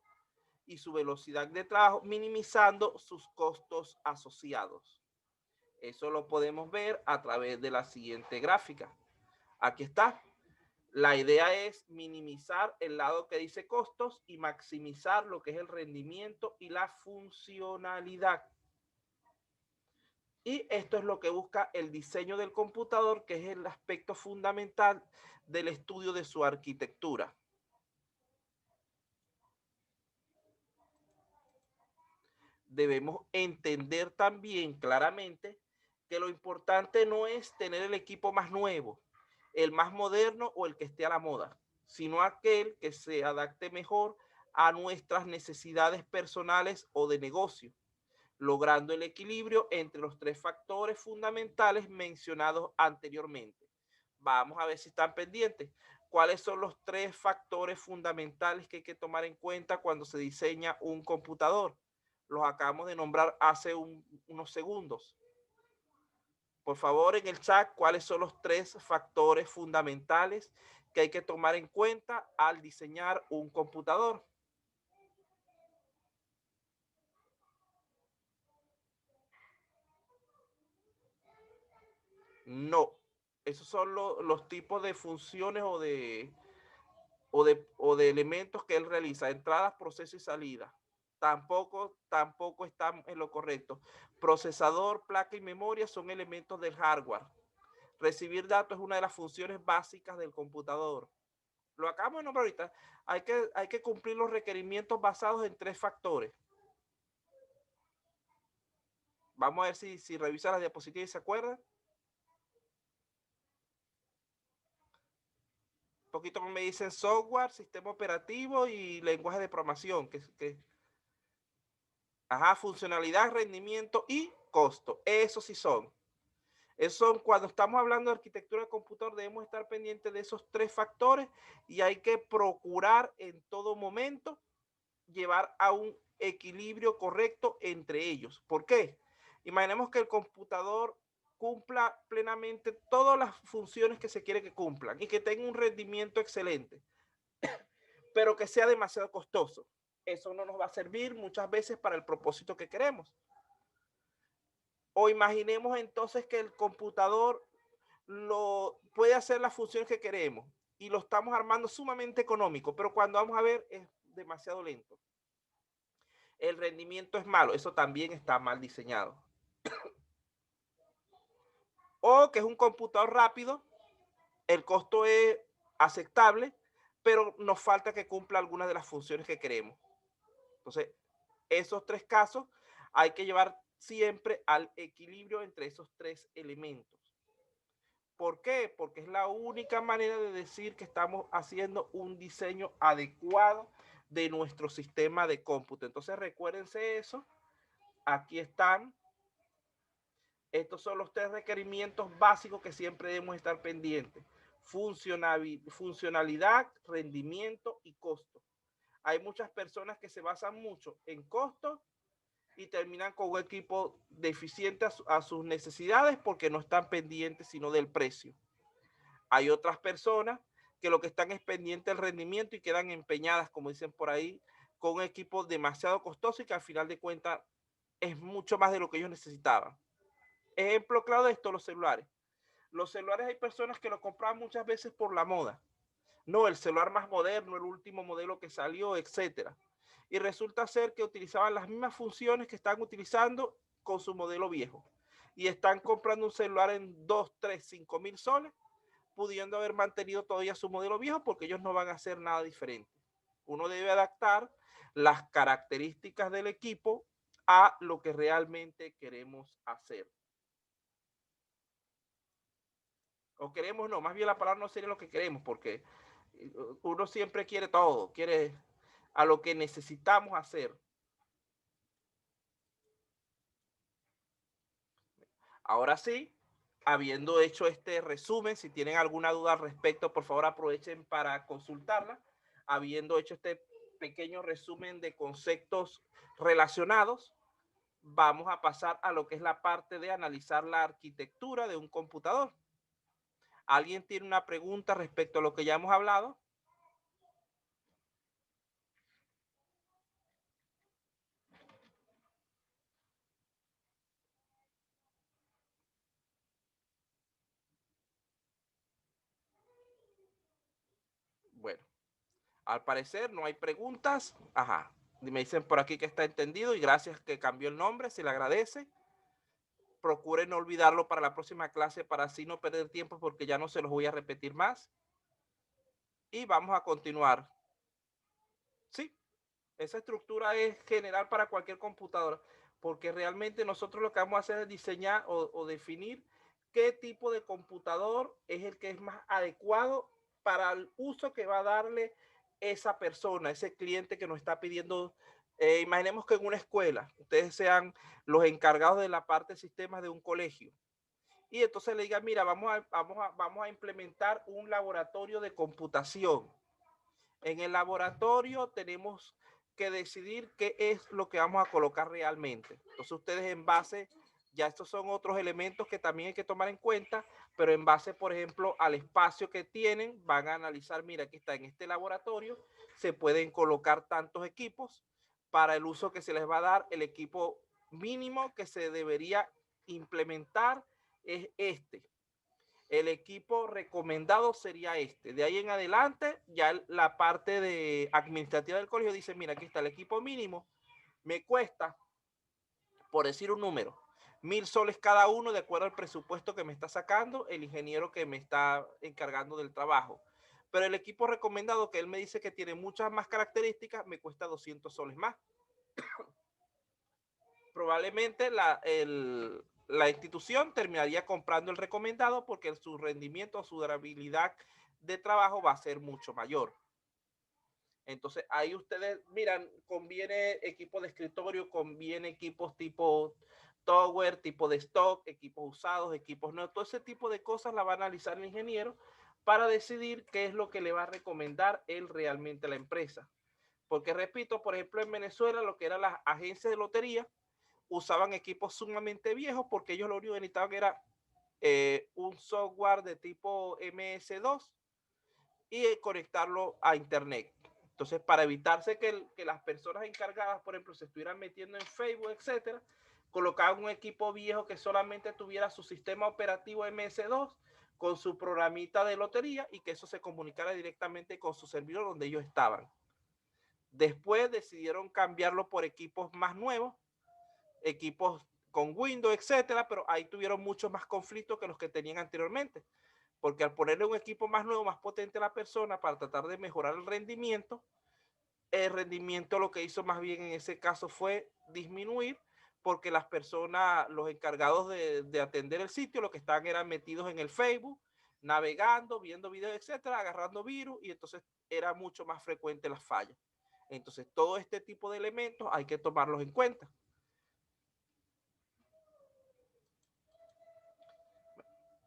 y su velocidad de trabajo, minimizando sus costos asociados. Eso lo podemos ver a través de la siguiente gráfica. Aquí está. La idea es minimizar el lado que dice costos y maximizar lo que es el rendimiento y la funcionalidad. Y esto es lo que busca el diseño del computador, que es el aspecto fundamental del estudio de su arquitectura. Debemos entender también claramente que lo importante no es tener el equipo más nuevo, el más moderno o el que esté a la moda, sino aquel que se adapte mejor a nuestras necesidades personales o de negocio, logrando el equilibrio entre los tres factores fundamentales mencionados anteriormente. Vamos a ver si están pendientes. ¿Cuáles son los tres factores fundamentales que hay que tomar en cuenta cuando se diseña un computador? Los acabamos de nombrar hace unos segundos. Por favor, en el chat, ¿cuáles son los tres factores fundamentales que hay que tomar en cuenta al diseñar un computador? No, esos son los tipos de funciones o de elementos que él realiza: entradas, proceso y salida. Tampoco están en lo correcto. Procesador, placa y memoria son elementos del hardware. Recibir datos es una de las funciones básicas del computador. Lo acabamos de nombrar ahorita. Hay que cumplir los requerimientos basados en tres factores. Vamos a ver si revisa las diapositivas y se acuerdan. Un poquito me dicen software, sistema operativo y lenguaje de programación. Funcionalidad, rendimiento y costo. Esos sí son. Cuando estamos hablando de arquitectura de computador, debemos estar pendientes de esos tres factores y hay que procurar en todo momento llevar a un equilibrio correcto entre ellos. ¿Por qué? Imaginemos que el computador cumpla plenamente todas las funciones que se quiere que cumplan y que tenga un rendimiento excelente, pero que sea demasiado costoso. Eso no nos va a servir muchas veces para el propósito que queremos. O imaginemos entonces que el computador puede hacer las funciones que queremos y lo estamos armando sumamente económico, pero cuando vamos a ver es demasiado lento. el rendimiento es malo, eso también está mal diseñado. O que es un computador rápido, el costo es aceptable, pero nos falta que cumpla algunas de las funciones que queremos. Entonces, esos tres casos hay que llevar siempre al equilibrio entre esos tres elementos. ¿Por qué? Porque es la única manera de decir que estamos haciendo un diseño adecuado de nuestro sistema de cómputo. Entonces, recuérdense eso. Aquí están. Estos son los tres requerimientos básicos que siempre debemos estar pendientes. Funcionalidad, rendimiento y costo. Hay muchas personas que se basan mucho en costo y terminan con un equipo deficiente a sus necesidades porque no están pendientes sino del precio. Hay otras personas que lo que están es pendiente del rendimiento y quedan empeñadas, como dicen por ahí, con un equipo demasiado costoso y que al final de cuentas es mucho más de lo que ellos necesitaban. Ejemplo claro de esto, los celulares. Los celulares hay personas que lo compran muchas veces por la moda. No, el celular más moderno, el último modelo que salió, etcétera. Y resulta ser que utilizaban las mismas funciones que están utilizando con su modelo viejo. Y están comprando un celular en 2, 3, 5 mil soles, pudiendo haber mantenido todavía su modelo viejo porque ellos no van a hacer nada diferente. Uno debe adaptar las características del equipo a lo que realmente queremos hacer. O queremos, no, más bien la palabra no sería lo que queremos, porque uno siempre quiere todo, quiere a lo que necesitamos hacer. Ahora sí, habiendo hecho este resumen, si tienen alguna duda al respecto, por favor aprovechen para consultarla. Habiendo hecho este pequeño resumen de conceptos relacionados, vamos a pasar a lo que es la parte de analizar la arquitectura de un computador. ¿Alguien tiene una pregunta respecto a lo que ya hemos hablado? Bueno, al parecer no hay preguntas. Ajá. Me dicen por aquí que está entendido y gracias que cambió el nombre, se le agradece. Procuren no olvidarlo para la próxima clase para así no perder tiempo porque ya no se los voy a repetir más. Y vamos a continuar. Sí, esa estructura es general para cualquier computadora porque realmente nosotros lo que vamos a hacer es diseñar o definir qué tipo de computador es el que es más adecuado para el uso que va a darle esa persona, ese cliente que nos está pidiendo. Imaginemos que en una escuela ustedes sean los encargados de la parte de sistemas de un colegio y entonces le digan, mira, vamos a implementar un laboratorio de computación. En el laboratorio tenemos que decidir qué es lo que vamos a colocar realmente. Entonces ustedes en base, ya estos son otros elementos que también hay que tomar en cuenta, pero en base, por ejemplo, al espacio que tienen, van a analizar, mira, aquí está en este laboratorio, se pueden colocar tantos equipos para el uso que se les va a dar. El equipo mínimo que se debería implementar es este. El equipo recomendado sería este. De ahí en adelante, ya la parte de administrativa del colegio dice, mira, aquí está el equipo mínimo, me cuesta, por decir un número, 1,000 soles cada uno de acuerdo al presupuesto que me está sacando el ingeniero que me está encargando del trabajo. Pero el equipo recomendado, que él me dice que tiene muchas más características, me cuesta 200 soles más. Probablemente la institución terminaría comprando el recomendado porque su rendimiento, su durabilidad de trabajo va a ser mucho mayor. Entonces ahí ustedes miran, conviene equipo de escritorio, conviene equipos tipo tower, tipo de stock, equipos usados, equipos no, todo ese tipo de cosas la va a analizar el ingeniero para decidir qué es lo que le va a recomendar él realmente a la empresa. Porque repito, por ejemplo en Venezuela lo que eran las agencias de lotería usaban equipos sumamente viejos porque ellos lo único que necesitaban era un software de tipo MS2 y conectarlo a internet. Entonces, para evitarse que las personas encargadas, por ejemplo, se estuvieran metiendo en Facebook, etcétera, colocaban un equipo viejo que solamente tuviera su sistema operativo MS2 con su programita de lotería y que eso se comunicara directamente con su servidor donde ellos estaban. Después decidieron cambiarlo por equipos más nuevos, equipos con Windows, etcétera, pero ahí tuvieron muchos más conflictos que los que tenían anteriormente, porque al ponerle un equipo más nuevo, más potente a la persona para tratar de mejorar el rendimiento lo que hizo más bien en ese caso fue disminuir, porque las personas, los encargados de atender el sitio, lo que estaban eran metidos en el Facebook, navegando, viendo videos, etcétera, agarrando virus, y entonces era mucho más frecuente las fallas. Entonces, todo este tipo de elementos hay que tomarlos en cuenta.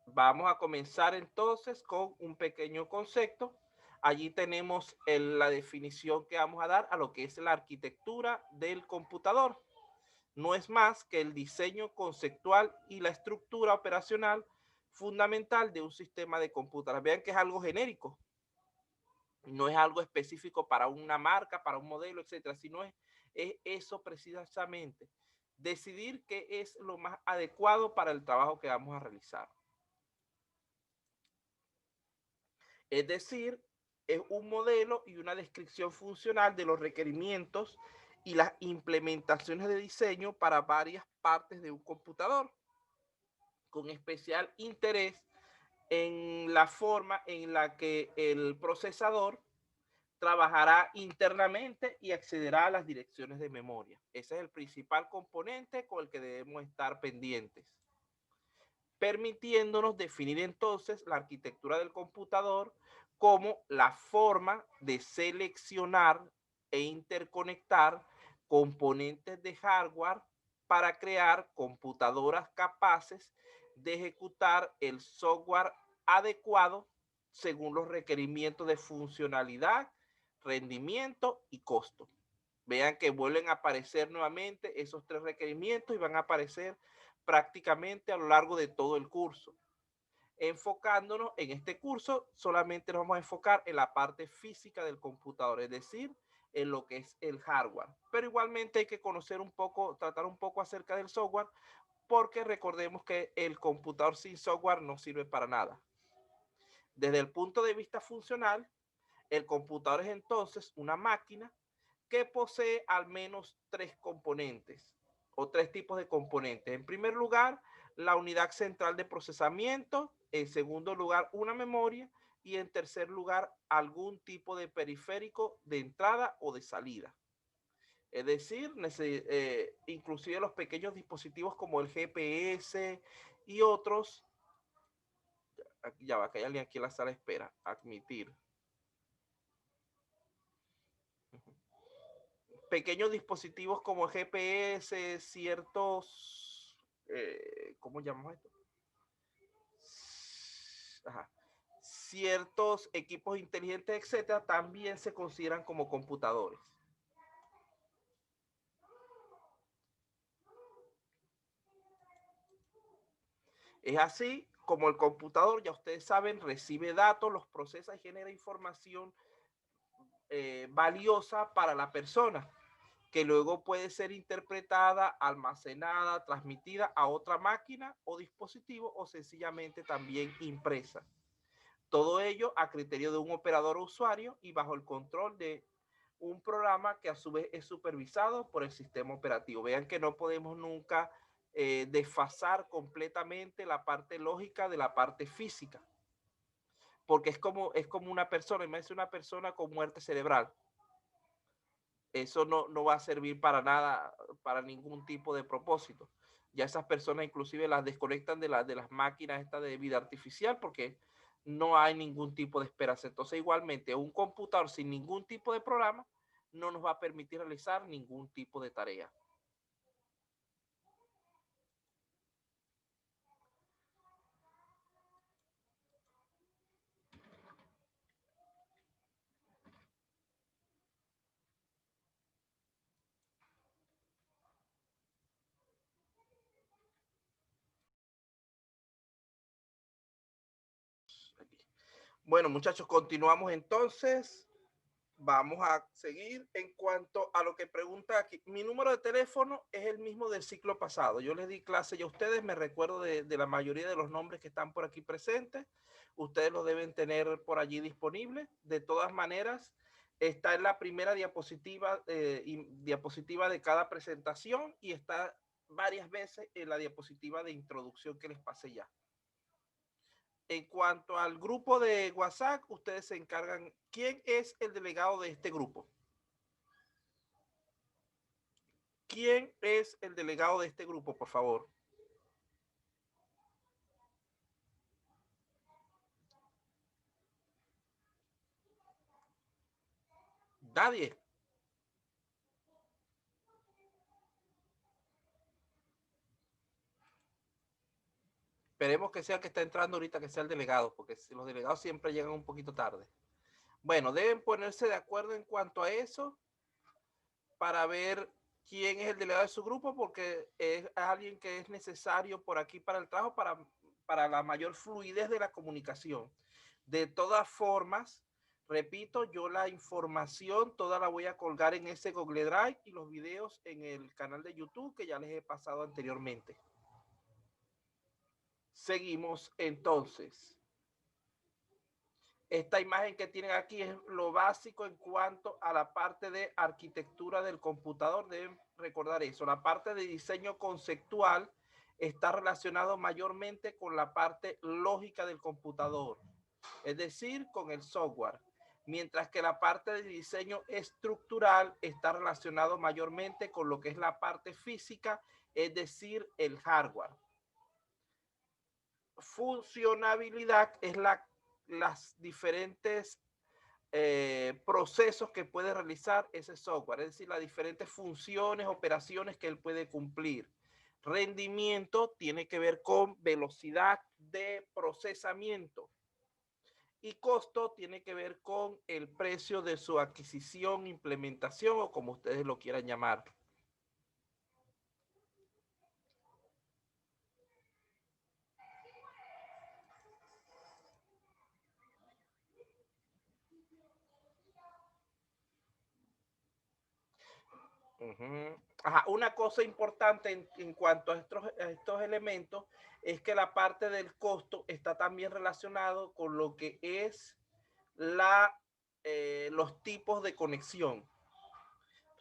Vamos a comenzar entonces con un pequeño concepto. Allí tenemos la definición que vamos a dar a lo que es la arquitectura del computador. No es más que el diseño conceptual y la estructura operacional fundamental de un sistema de computadoras. Vean que es algo genérico, no es algo específico para una marca, para un modelo, etcétera, sino es eso precisamente, decidir qué es lo más adecuado para el trabajo que vamos a realizar. Es decir, es un modelo y una descripción funcional de los requerimientos y las implementaciones de diseño para varias partes de un computador, con especial interés en la forma en la que el procesador trabajará internamente y accederá a las direcciones de memoria. Ese es el principal componente con el que debemos estar pendientes, permitiéndonos definir entonces la arquitectura del computador como la forma de seleccionar e interconectar componentes de hardware para crear computadoras capaces de ejecutar el software adecuado según los requerimientos de funcionalidad, rendimiento y costo. Vean que vuelven a aparecer nuevamente esos tres requerimientos y van a aparecer prácticamente a lo largo de todo el curso. Enfocándonos en este curso, solamente nos vamos a enfocar en la parte física del computador, es decir, en lo que es el hardware. Pero igualmente hay que conocer un poco, tratar un poco acerca del software, porque recordemos que el computador sin software no sirve para nada. Desde el punto de vista funcional, el computador es entonces una máquina que posee al menos tres componentes o tres tipos de componentes. En primer lugar, la unidad central de procesamiento. En segundo lugar, una memoria. Y en tercer lugar, algún tipo de periférico de entrada o de salida. Es decir, inclusive los pequeños dispositivos como el GPS y otros. Ya va, que hay alguien aquí en la sala de espera. Admitir. Pequeños dispositivos como GPS, ciertos, ¿cómo llamamos esto? Ajá. Ciertos equipos inteligentes, etcétera, también se consideran como computadores. Es así como el computador, ya ustedes saben, recibe datos, los procesa y genera información valiosa para la persona, que luego puede ser interpretada, almacenada, transmitida a otra máquina o dispositivo o sencillamente también impresa. Todo ello a criterio de un operador o usuario y bajo el control de un programa que a su vez es supervisado por el sistema operativo. Vean que no podemos nunca desfasar completamente la parte lógica de la parte física, porque es como una persona, imagínense una persona con muerte cerebral. Eso no va a servir para nada, para ningún tipo de propósito. Ya esas personas inclusive las desconectan de las máquinas estas de vida artificial porque no hay ningún tipo de esperanza. Entonces igualmente un computador sin ningún tipo de programa no nos va a permitir realizar ningún tipo de tarea. Bueno, muchachos, continuamos entonces. Vamos a seguir en cuanto a lo que pregunta aquí. Mi número de teléfono es el mismo del ciclo pasado. Yo les di clase y a ustedes me recuerdo de la mayoría de los nombres que están por aquí presentes. Ustedes los deben tener por allí disponibles. De todas maneras, está en la primera diapositiva, diapositiva de cada presentación y está varias veces en la diapositiva de introducción que les pasé ya. En cuanto al grupo de WhatsApp, ustedes se encargan. ¿Quién es el delegado de este grupo? ¿Quién es el delegado de este grupo, por favor? Nadie. Esperemos que sea el que está entrando ahorita, que sea el delegado, porque los delegados siempre llegan un poquito tarde. Bueno, deben ponerse de acuerdo en cuanto a eso para ver quién es el delegado de su grupo, porque es alguien que es necesario por aquí para el trabajo, para la mayor fluidez de la comunicación. De todas formas, repito, yo la información toda la voy a colgar en ese Google Drive y los videos en el canal de YouTube que ya les he pasado anteriormente. Seguimos entonces. Esta imagen que tienen aquí es lo básico en cuanto a la parte de arquitectura del computador. Deben recordar eso. La parte de diseño conceptual está relacionado mayormente con la parte lógica del computador, es decir, con el software. Mientras que la parte de diseño estructural está relacionado mayormente con lo que es la parte física, es decir, el hardware. Funcionabilidad es las diferentes procesos que puede realizar ese software, es decir, las diferentes funciones, operaciones que él puede cumplir. Rendimiento tiene que ver con velocidad de procesamiento y costo tiene que ver con el precio de su adquisición, implementación o como ustedes lo quieran llamar. Ajá, una cosa importante en cuanto a estos elementos es que la parte del costo está también relacionado con lo que es los tipos de conexión.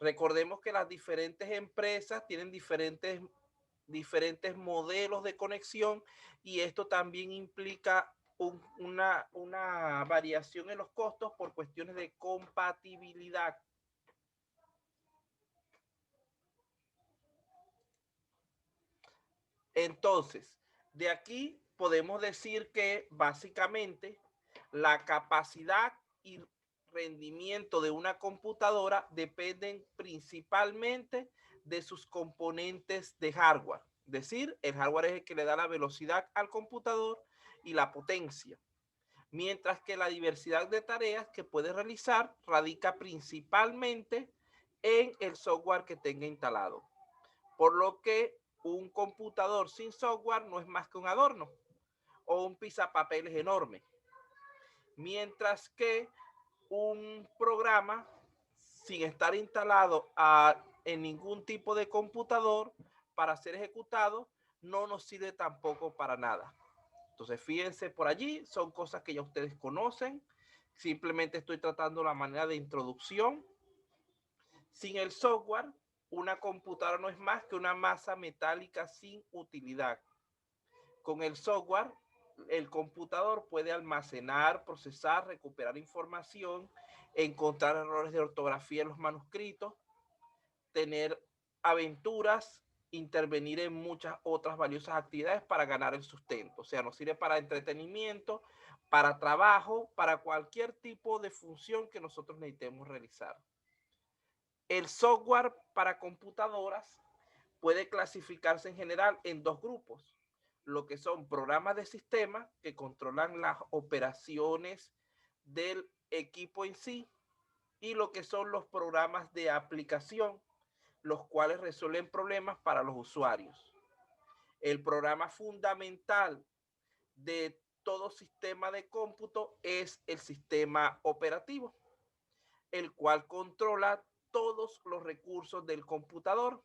Recordemos que las diferentes empresas tienen diferentes modelos de conexión y esto también implica una variación en los costos por cuestiones de compatibilidad. Entonces, de aquí podemos decir que básicamente la capacidad y rendimiento de una computadora dependen principalmente de sus componentes de hardware. Es decir, el hardware es el que le da la velocidad al computador y la potencia. Mientras que la diversidad de tareas que puede realizar radica principalmente en el software que tenga instalado. Por lo que un computador sin software no es más que un adorno o un pisapapeles enorme. Mientras que un programa sin estar instalado en ningún tipo de computador para ser ejecutado no nos sirve tampoco para nada. Entonces, fíjense por allí, son cosas que ya ustedes conocen. Simplemente estoy tratando la manera de introducción. Sin el software, una computadora no es más que una masa metálica sin utilidad. Con el software, el computador puede almacenar, procesar, recuperar información, encontrar errores de ortografía en los manuscritos, tener aventuras, intervenir en muchas otras valiosas actividades para ganar el sustento. O sea, nos sirve para entretenimiento, para trabajo, para cualquier tipo de función que nosotros necesitemos realizar. El software para computadoras puede clasificarse en general en dos grupos, lo que son programas de sistema que controlan las operaciones del equipo en sí y lo que son los programas de aplicación, los cuales resuelven problemas para los usuarios. El programa fundamental de todo sistema de cómputo es el sistema operativo, el cual controla todos los recursos del computador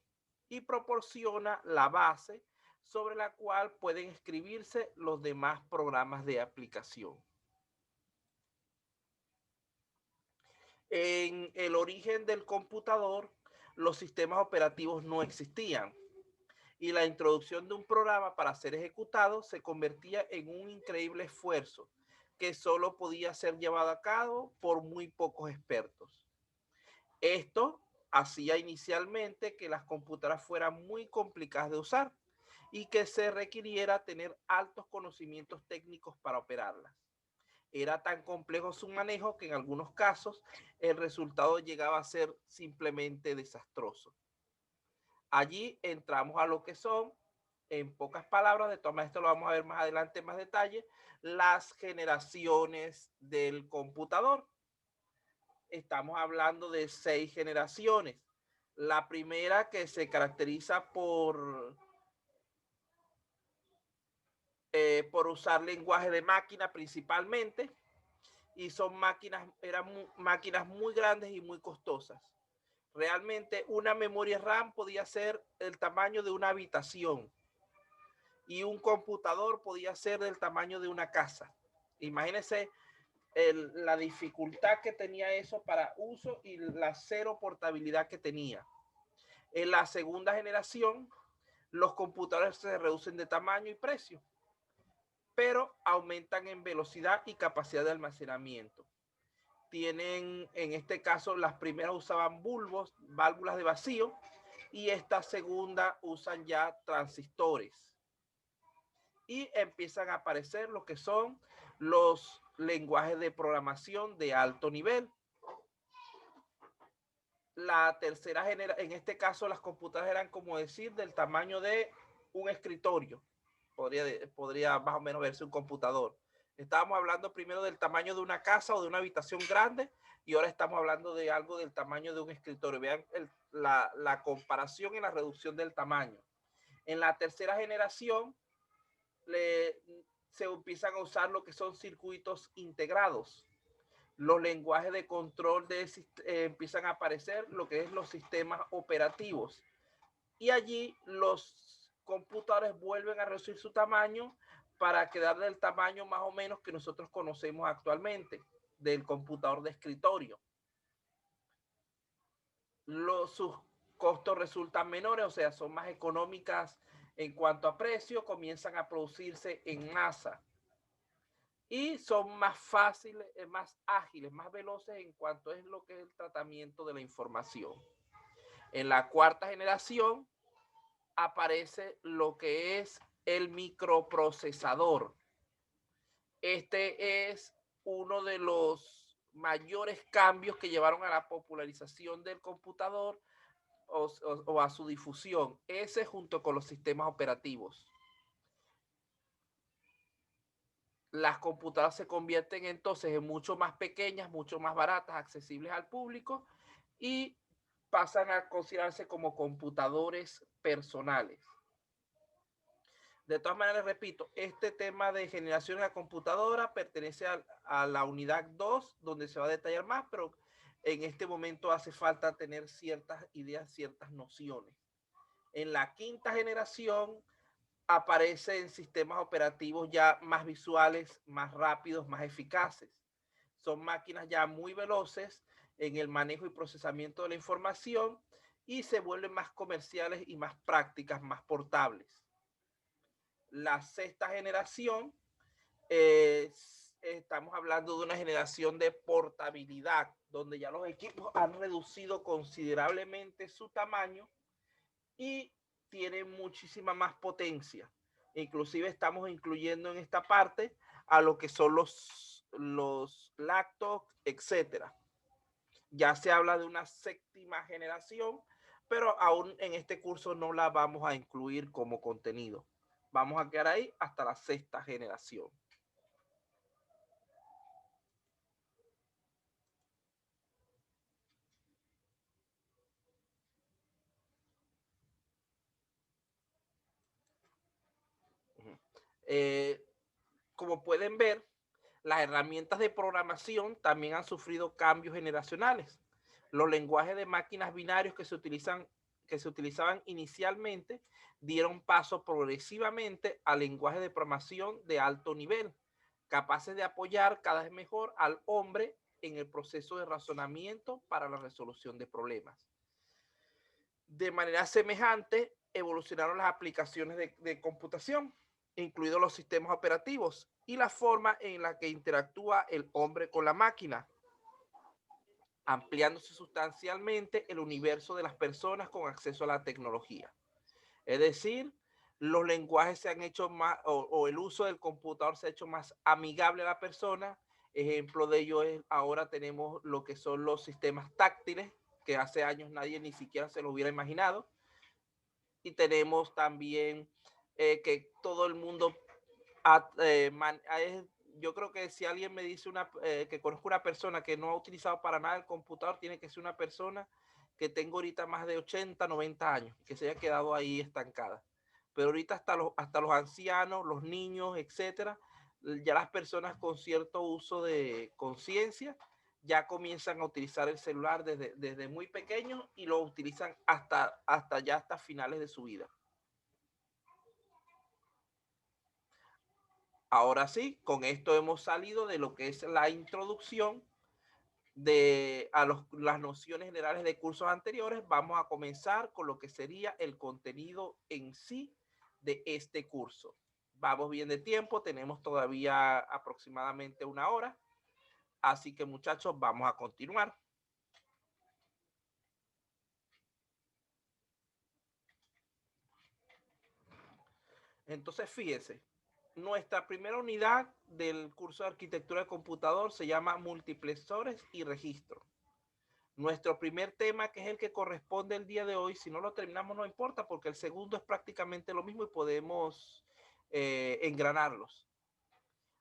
y proporciona la base sobre la cual pueden escribirse los demás programas de aplicación. En el origen del computador, los sistemas operativos no existían y la introducción de un programa para ser ejecutado se convertía en un increíble esfuerzo que solo podía ser llevado a cabo por muy pocos expertos. Esto hacía inicialmente que las computadoras fueran muy complicadas de usar y que se requiriera tener altos conocimientos técnicos para operarlas. Era tan complejo su manejo que en algunos casos el resultado llegaba a ser simplemente desastroso. Allí entramos a lo que son, en pocas palabras, de todas maneras esto lo vamos a ver más adelante en más detalle, las generaciones del computador. Estamos hablando de 6 generaciones. La primera, que se caracteriza por usar lenguaje de máquina principalmente, y son máquinas, eran máquinas muy grandes y muy costosas. Realmente una memoria RAM podía ser el tamaño de una habitación y un computador podía ser del tamaño de una casa. Imagínense la dificultad que tenía eso para uso y la cero portabilidad que tenía. En la segunda generación, los computadores se reducen de tamaño y precio, pero aumentan en velocidad y capacidad de almacenamiento. Tienen, en este caso, las primeras usaban bulbos, válvulas de vacío, y esta segunda usan ya transistores. Y empiezan a aparecer lo que son los lenguajes de programación de alto nivel. La tercera generación, en este caso las computadoras eran, como decir, del tamaño de un escritorio. Podría más o menos verse un computador. Estábamos hablando primero del tamaño de una casa o de una habitación grande y ahora estamos hablando de algo del tamaño de un escritorio. Vean la comparación y la reducción del tamaño. En la tercera generación se empiezan a usar lo que son circuitos integrados. Los lenguajes de control empiezan a aparecer, lo que es los sistemas operativos. Y allí los computadores vuelven a reducir su tamaño para quedar del tamaño más o menos que nosotros conocemos actualmente, del computador de escritorio. Sus costos resultan menores, o sea, son más económicas en cuanto a precio, comienzan a producirse en masa y son más fáciles, más ágiles, más veloces en cuanto es lo que es el tratamiento de la información. En la cuarta generación aparece lo que es el microprocesador. Este es uno de los mayores cambios que llevaron a la popularización del computador o a su difusión. Ese junto con los sistemas operativos. Las computadoras se convierten entonces en mucho más pequeñas, mucho más baratas, accesibles al público y pasan a considerarse como computadores personales. De todas maneras, repito, este tema de generación de la computadora pertenece a la unidad 2, donde se va a detallar más, pero en este momento hace falta tener ciertas ideas, ciertas nociones. En la quinta generación aparecen sistemas operativos ya más visuales, más rápidos, más eficaces. Son máquinas ya muy veloces en el manejo y procesamiento de la información y se vuelven más comerciales y más prácticas, más portables. La sexta generación, estamos hablando de una generación de portabilidad, donde ya los equipos han reducido considerablemente su tamaño y tienen muchísima más potencia. Inclusive estamos incluyendo en esta parte a lo que son los laptops, etcétera. Ya se habla de una séptima generación, pero aún en este curso no la vamos a incluir como contenido. Vamos a quedar ahí hasta la sexta generación. Eh, como pueden ver, las herramientas de programación también han sufrido cambios generacionales. Los lenguajes de máquinas binarios que se utilizaban inicialmente dieron paso progresivamente a lenguajes de programación de alto nivel, capaces de apoyar cada vez mejor al hombre en el proceso de razonamiento para la resolución de problemas. De manera semejante, evolucionaron las aplicaciones de computación, incluidos los sistemas operativos y la forma en la que interactúa el hombre con la máquina, ampliándose sustancialmente el universo de las personas con acceso a la tecnología. Es decir, los lenguajes se han hecho más, o el uso del computador se ha hecho más amigable a la persona. Ejemplo de ello es ahora tenemos lo que son los sistemas táctiles, que hace años nadie ni siquiera se lo hubiera imaginado. Y tenemos también que todo el mundo, yo creo que si alguien me dice que conozco una persona que no ha utilizado para nada el computador, tiene que ser una persona que tengo ahorita más de 80, 90 años, que se haya quedado ahí estancada. Pero ahorita hasta los ancianos, los niños, etcétera, ya las personas con cierto uso de conciencia ya comienzan a utilizar el celular desde muy pequeños y lo utilizan hasta finales de su vida. Ahora sí, con esto hemos salido de lo que es la introducción las nociones generales de cursos anteriores. Vamos a comenzar con lo que sería el contenido en sí de este curso. Vamos bien de tiempo, tenemos todavía aproximadamente una hora. Así que muchachos, vamos a continuar. Entonces, fíjense, nuestra primera unidad del curso de arquitectura de computador se llama multiplexores y registro. Nuestro primer tema, que es el que corresponde el día de hoy, si no lo terminamos no importa, porque el segundo es prácticamente lo mismo y podemos engranarlos.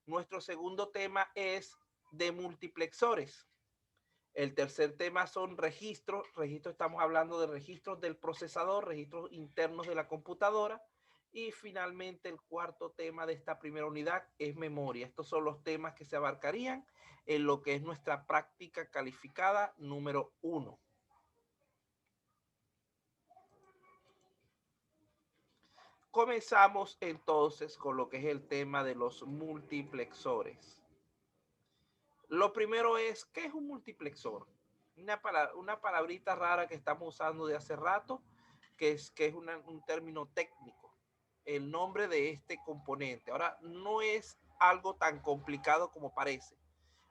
Nuestro segundo tema es de multiplexores. El tercer tema son registros. Registros, estamos hablando de registros del procesador, registros internos de la computadora. Y finalmente el cuarto tema de esta primera unidad es memoria. Estos son los temas que se abarcarían en lo que es nuestra práctica calificada número 1. Comenzamos entonces con lo que es el tema de los multiplexores. Lo primero es, ¿qué es un multiplexor? Una palabrita rara que estamos usando de hace rato, que es un término técnico, el nombre de este componente. Ahora, no es algo tan complicado como parece.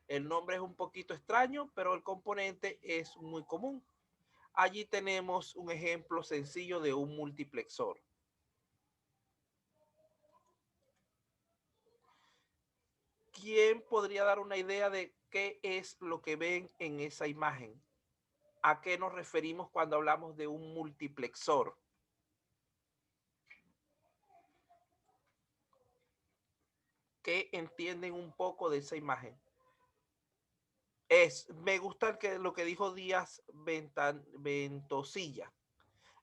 El nombre es un poquito extraño, pero el componente es muy común. Allí tenemos un ejemplo sencillo de un multiplexor. ¿Quién podría dar una idea de qué es lo que ven en esa imagen? ¿A qué nos referimos cuando hablamos de un multiplexor? ¿Qué entienden un poco de esa imagen? Me gusta lo que dijo Díaz Ventosilla.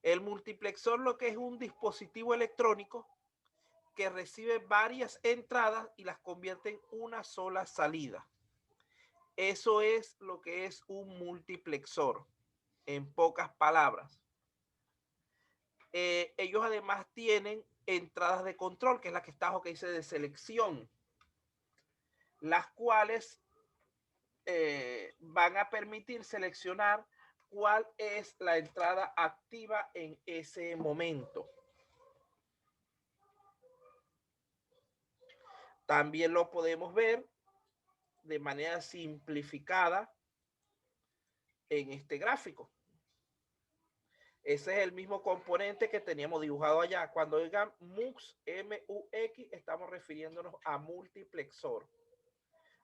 El multiplexor lo que es un dispositivo electrónico que recibe varias entradas y las convierte en una sola salida. Eso es lo que es un multiplexor, en pocas palabras. Ellos además tienen entradas de control, que es la que está abajo, que dice de selección, las cuales van a permitir seleccionar cuál es la entrada activa en ese momento. También lo podemos ver de manera simplificada en este gráfico. Ese es el mismo componente que teníamos dibujado allá. Cuando digan MUX, M-U-X, estamos refiriéndonos a multiplexor.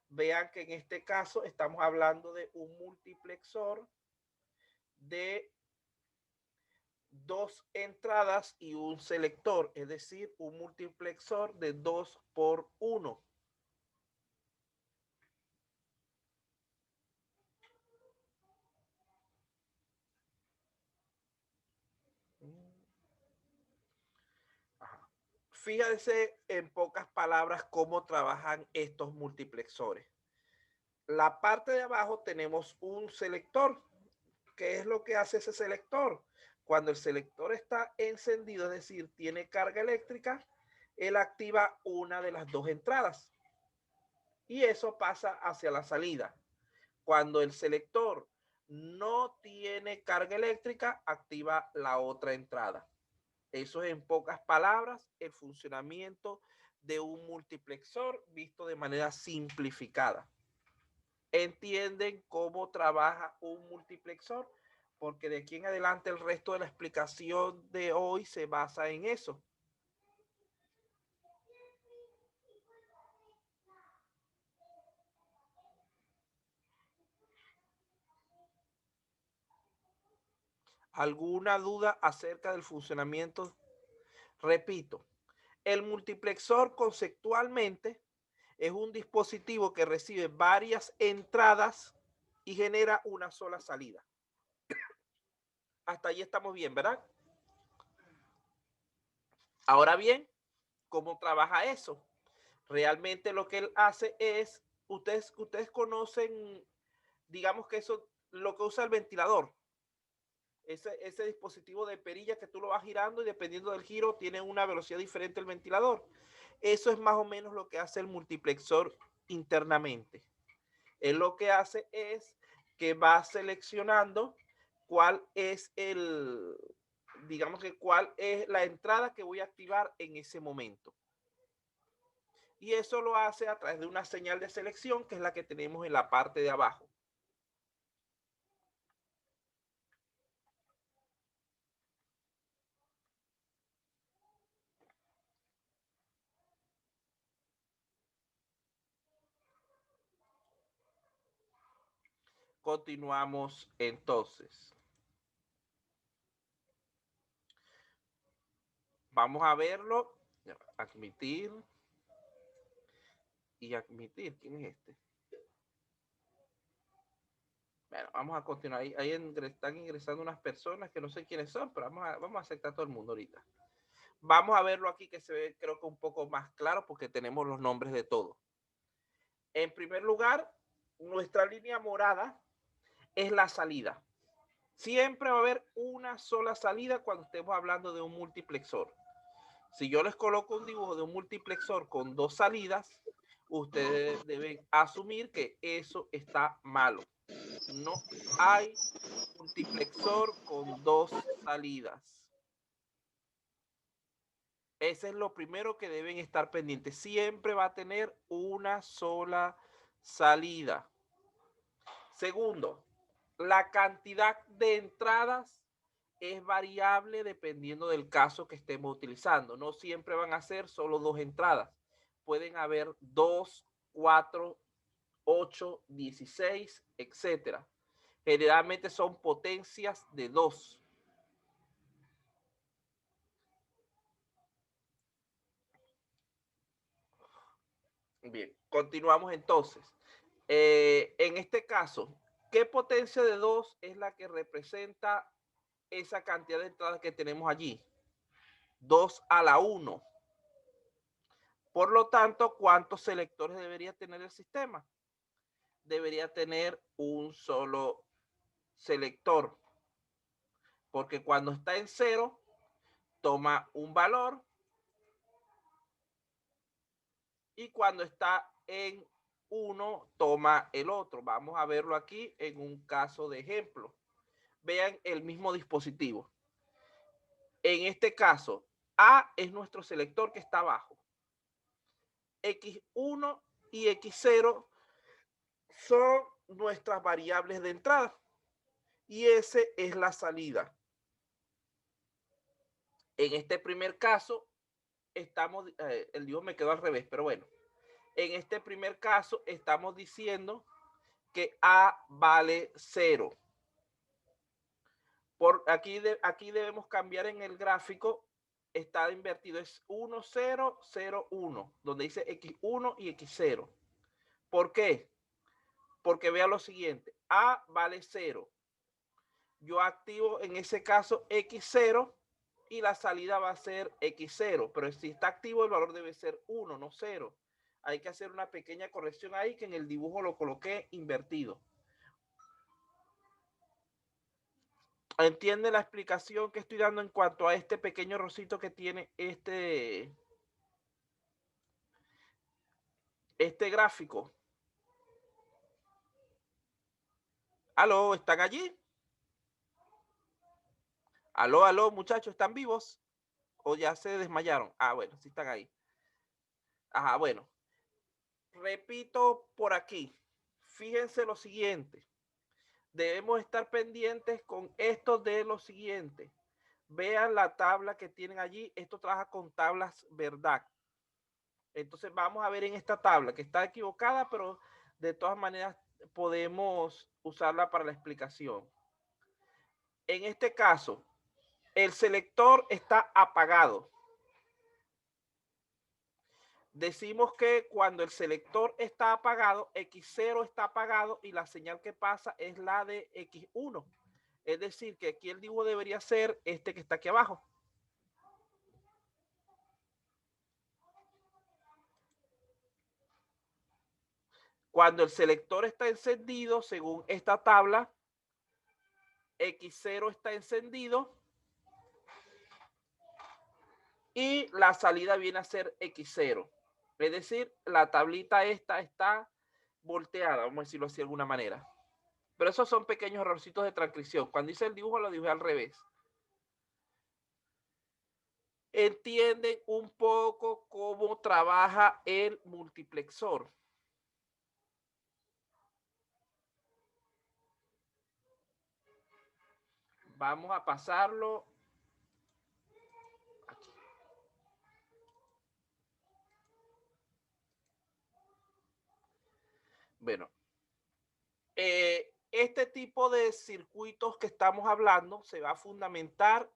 Vean que en este caso estamos hablando de un multiplexor de 2 entradas y un selector, es decir, un multiplexor de 2 por 1. Fíjense en pocas palabras cómo trabajan estos multiplexores. La parte de abajo tenemos un selector. ¿Qué es lo que hace ese selector? Cuando el selector está encendido, es decir, tiene carga eléctrica, él activa una de las 2 entradas y eso pasa hacia la salida. Cuando el selector no tiene carga eléctrica, activa la otra entrada. Eso es, en pocas palabras, el funcionamiento de un multiplexor visto de manera simplificada. ¿Entienden cómo trabaja un multiplexor? Porque de aquí en adelante el resto de la explicación de hoy se basa en eso. ¿Alguna duda acerca del funcionamiento? Repito, el multiplexor conceptualmente es un dispositivo que recibe varias entradas y genera una sola salida. Hasta ahí estamos bien, ¿verdad? Ahora bien, ¿cómo trabaja eso? Realmente lo que él hace es, ustedes conocen, digamos que eso, lo que usa el ventilador. Ese dispositivo de perilla que tú lo vas girando y dependiendo del giro tiene una velocidad diferente el ventilador. Eso es más o menos lo que hace el multiplexor internamente. Él lo que hace es que va seleccionando cuál es digamos que cuál es la entrada que voy a activar en ese momento. Y eso lo hace a través de una señal de selección que es la que tenemos en la parte de abajo. Continuamos entonces. Vamos a verlo. Admitir y admitir. ¿Quién es este? Bueno, vamos a continuar. Ahí están ingresando unas personas que no sé quiénes son, pero vamos a aceptar a todo el mundo ahorita. Vamos a verlo aquí que se ve creo que un poco más claro porque tenemos los nombres de todos. En primer lugar, nuestra línea morada es la salida. Siempre va a haber una sola salida cuando estemos hablando de un multiplexor. Si yo les coloco un dibujo de un multiplexor con dos salidas, ustedes deben asumir que eso está malo. No hay multiplexor con dos salidas. Ese es lo primero que deben estar pendientes. Siempre va a tener una sola salida. Segundo, la cantidad de entradas es variable dependiendo del caso que estemos utilizando. No siempre van a ser solo dos entradas. Pueden haber 2, 4, 8, 16, etcétera. Generalmente son potencias de 2. Bien, continuamos entonces. En este caso, ¿qué potencia de 2 es la que representa esa cantidad de entradas que tenemos allí? 2 a la 1. Por lo tanto, ¿cuántos selectores debería tener el sistema? Debería tener un solo selector, porque cuando está en 0, toma un valor, y cuando está en 1, toma el otro. Vamos a verlo aquí en un caso de ejemplo. Vean el mismo dispositivo. En este caso, A es nuestro selector que está abajo. X1 y X0 son nuestras variables de entrada. Y S es la salida. En este primer caso, estamos, el dibujo me quedó al revés, pero bueno. En este primer caso, estamos diciendo que A vale 0. Aquí debemos cambiar en el gráfico, está invertido, es 1, 0, 0, 1, donde dice X1 y X0. ¿Por qué? Porque vea lo siguiente, A vale 0. Yo activo en ese caso X0 y la salida va a ser X0, pero si está activo el valor debe ser 1, no 0. Hay que hacer una pequeña corrección ahí que en el dibujo lo coloqué invertido. ¿Entiende la explicación que estoy dando en cuanto a este pequeño rosito que tiene este gráfico? Aló, ¿están allí? Aló, muchachos, ¿están vivos? ¿O ya se desmayaron? Ah, bueno, sí están ahí. Ajá, bueno. Repito por aquí. Fíjense lo siguiente. Debemos estar pendientes con esto de lo siguiente. Vean la tabla que tienen allí. Esto trabaja con tablas verdad. Entonces vamos a ver en esta tabla que está equivocada, pero de todas maneras podemos usarla para la explicación. En este caso, el selector está apagado. Decimos que cuando el selector está apagado, X0 está apagado y la señal que pasa es la de X1. Es decir, que aquí el dibujo debería ser este que está aquí abajo. Cuando el selector está encendido, según esta tabla, X0 está encendido y la salida viene a ser X0. Es decir, la tablita esta está volteada, vamos a decirlo así de alguna manera. Pero esos son pequeños errorcitos de transcripción. Cuando hice el dibujo, lo dibujé al revés. Entienden un poco cómo trabaja el multiplexor. Vamos a pasarlo aquí. Bueno, este tipo de circuitos que estamos hablando se va a fundamentar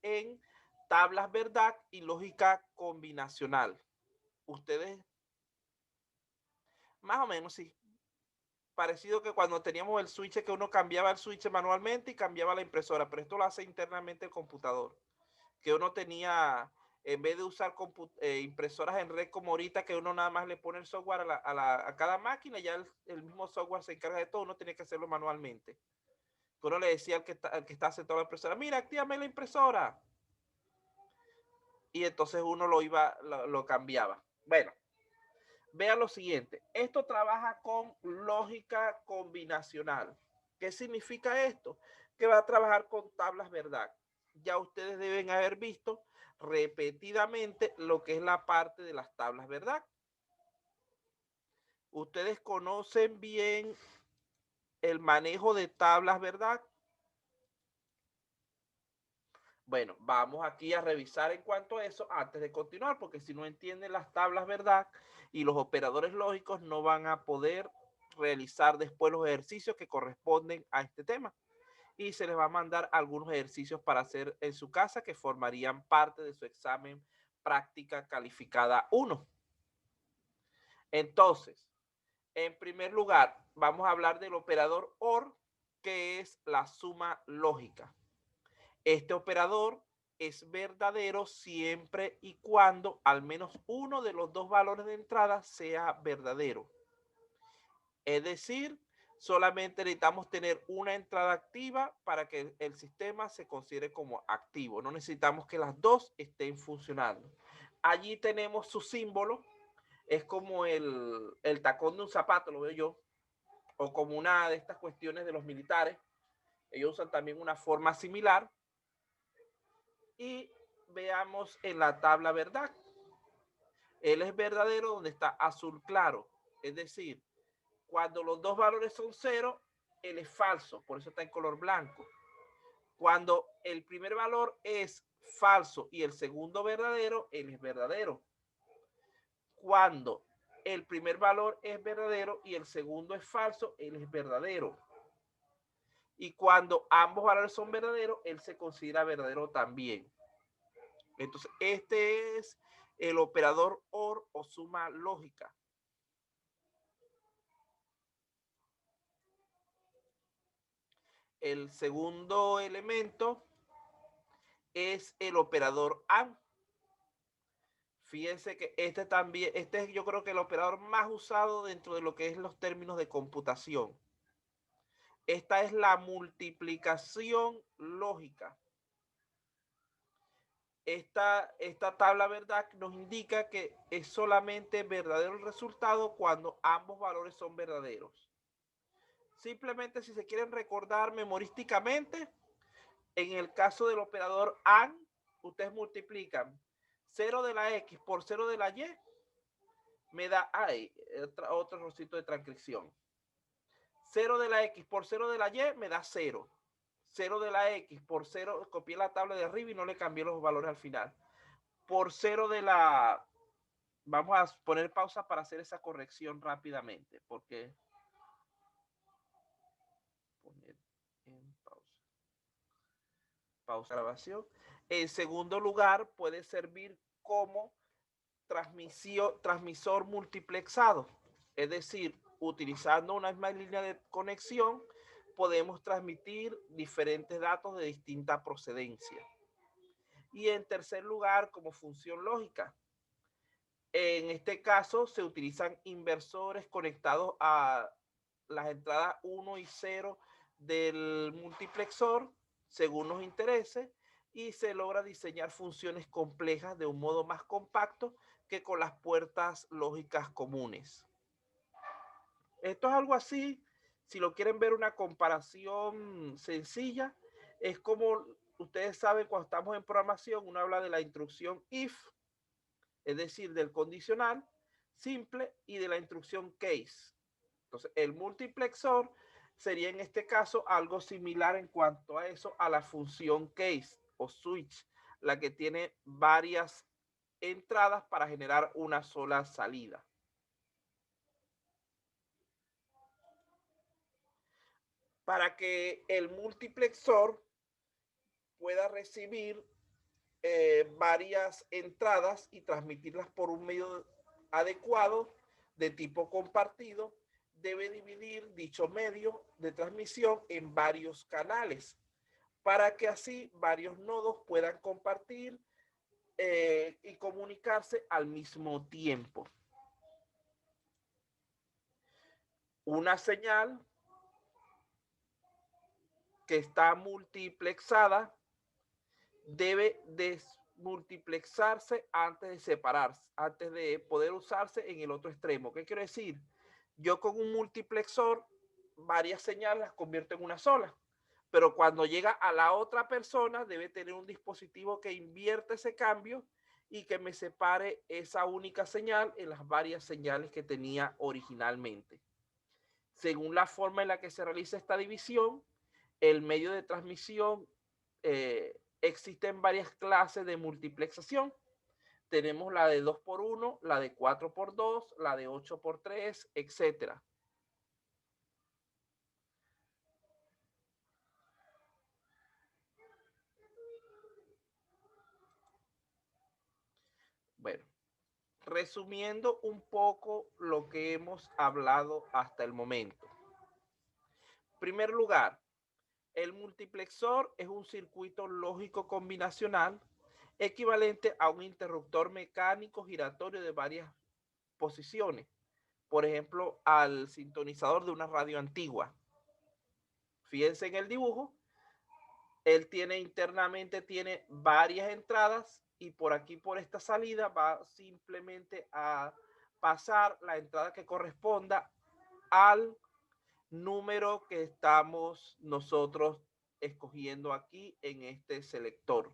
en tablas verdad y lógica combinacional. Ustedes, más o menos, sí. Parecido que cuando teníamos el switch, que uno cambiaba el switch manualmente y cambiaba la impresora, pero esto lo hace internamente el computador. Que uno tenía, en vez de usar impresoras en red como ahorita, que uno nada más le pone el software a cada máquina, ya el mismo software se encarga de todo, uno tiene que hacerlo manualmente. Que uno le decía al que está sentado en la impresora, mira, actívame la impresora. Y entonces uno lo cambiaba. Bueno, vean lo siguiente. Esto trabaja con lógica combinacional. ¿Qué significa esto? Que va a trabajar con tablas verdad. Ya ustedes deben haber visto repetidamente lo que es la parte de las tablas verdad. Ustedes conocen bien el manejo de tablas verdad. Bueno, vamos aquí a revisar en cuanto a eso antes de continuar, porque si no entienden las tablas verdad y los operadores lógicos no van a poder realizar después los ejercicios que corresponden a este tema. Y se les va a mandar algunos ejercicios para hacer en su casa que formarían parte de su examen práctica calificada 1. Entonces, en primer lugar, vamos a hablar del operador OR, que es la suma lógica. Este operador es verdadero siempre y cuando al menos uno de los dos valores de entrada sea verdadero. Es decir, solamente necesitamos tener una entrada activa para que el sistema se considere como activo. No necesitamos que las dos estén funcionando. Allí tenemos su símbolo. Es como el tacón de un zapato, lo veo yo. O como una de estas cuestiones de los militares. Ellos usan también una forma similar. Y veamos en la tabla verdad. Él es verdadero donde está azul claro. Es decir, cuando los dos valores son cero, él es falso, por eso está en color blanco. Cuando el primer valor es falso y el segundo verdadero, él es verdadero. Cuando el primer valor es verdadero y el segundo es falso, él es verdadero. Y cuando ambos valores son verdaderos, él se considera verdadero también. Entonces, este es el operador OR o suma lógica. El segundo elemento es el operador AND. Fíjense que este es yo creo que el operador más usado dentro de lo que es los términos de computación. Esta es la multiplicación lógica. Esta tabla verdad nos indica que es solamente verdadero el resultado cuando ambos valores son verdaderos. Simplemente si se quieren recordar memorísticamente, en el caso del operador AND, ustedes multiplican 0 de la X por 0 de la Y, me da ahí otro rosito de transcripción. 0 de la X por 0 de la Y me da 0. 0 de la X por 0, copié la tabla de arriba y no le cambié los valores al final. Por 0 de la... Vamos a poner pausa para hacer esa corrección rápidamente, porque... Poner en pausa. Pausa grabación. En segundo lugar, puede servir como transmisor multiplexado. Es decir, utilizando una misma línea de conexión, podemos transmitir diferentes datos de distinta procedencia. Y en tercer lugar, como función lógica. En este caso, se utilizan inversores conectados a las entradas 1 y 0 del multiplexor, según nos interese, y se logra diseñar funciones complejas de un modo más compacto que con las puertas lógicas comunes. Esto es algo así, si lo quieren ver una comparación sencilla, es como ustedes saben cuando estamos en programación, uno habla de la instrucción if, es decir, del condicional simple y de la instrucción case. Entonces, el multiplexor sería en este caso algo similar en cuanto a eso, a la función case o switch, la que tiene varias entradas para generar una sola salida. Para que el multiplexor pueda recibir varias entradas y transmitirlas por un medio adecuado de tipo compartido, debe dividir dicho medio de transmisión en varios canales para que así varios nodos puedan compartir y comunicarse al mismo tiempo. Una señal que está multiplexada debe desmultiplexarse antes de separarse, antes de poder usarse en el otro extremo. ¿Qué quiero decir? Yo con un multiplexor varias señales las convierto en una sola, pero cuando llega a la otra persona debe tener un dispositivo que invierte ese cambio y que me separe esa única señal en las varias señales que tenía originalmente. Según la forma en la que se realiza esta división, el medio de transmisión, existen varias clases de multiplexación. Tenemos la de 2x1, la de 4x2, la de 8x3, etcétera. Bueno, resumiendo un poco lo que hemos hablado hasta el momento. En primer lugar, el multiplexor es un circuito lógico combinacional equivalente a un interruptor mecánico giratorio de varias posiciones. Por ejemplo, al sintonizador de una radio antigua. Fíjense en el dibujo, él internamente tiene varias entradas y por aquí, por esta salida, va simplemente a pasar la entrada que corresponda al número que estamos nosotros escogiendo aquí en este selector.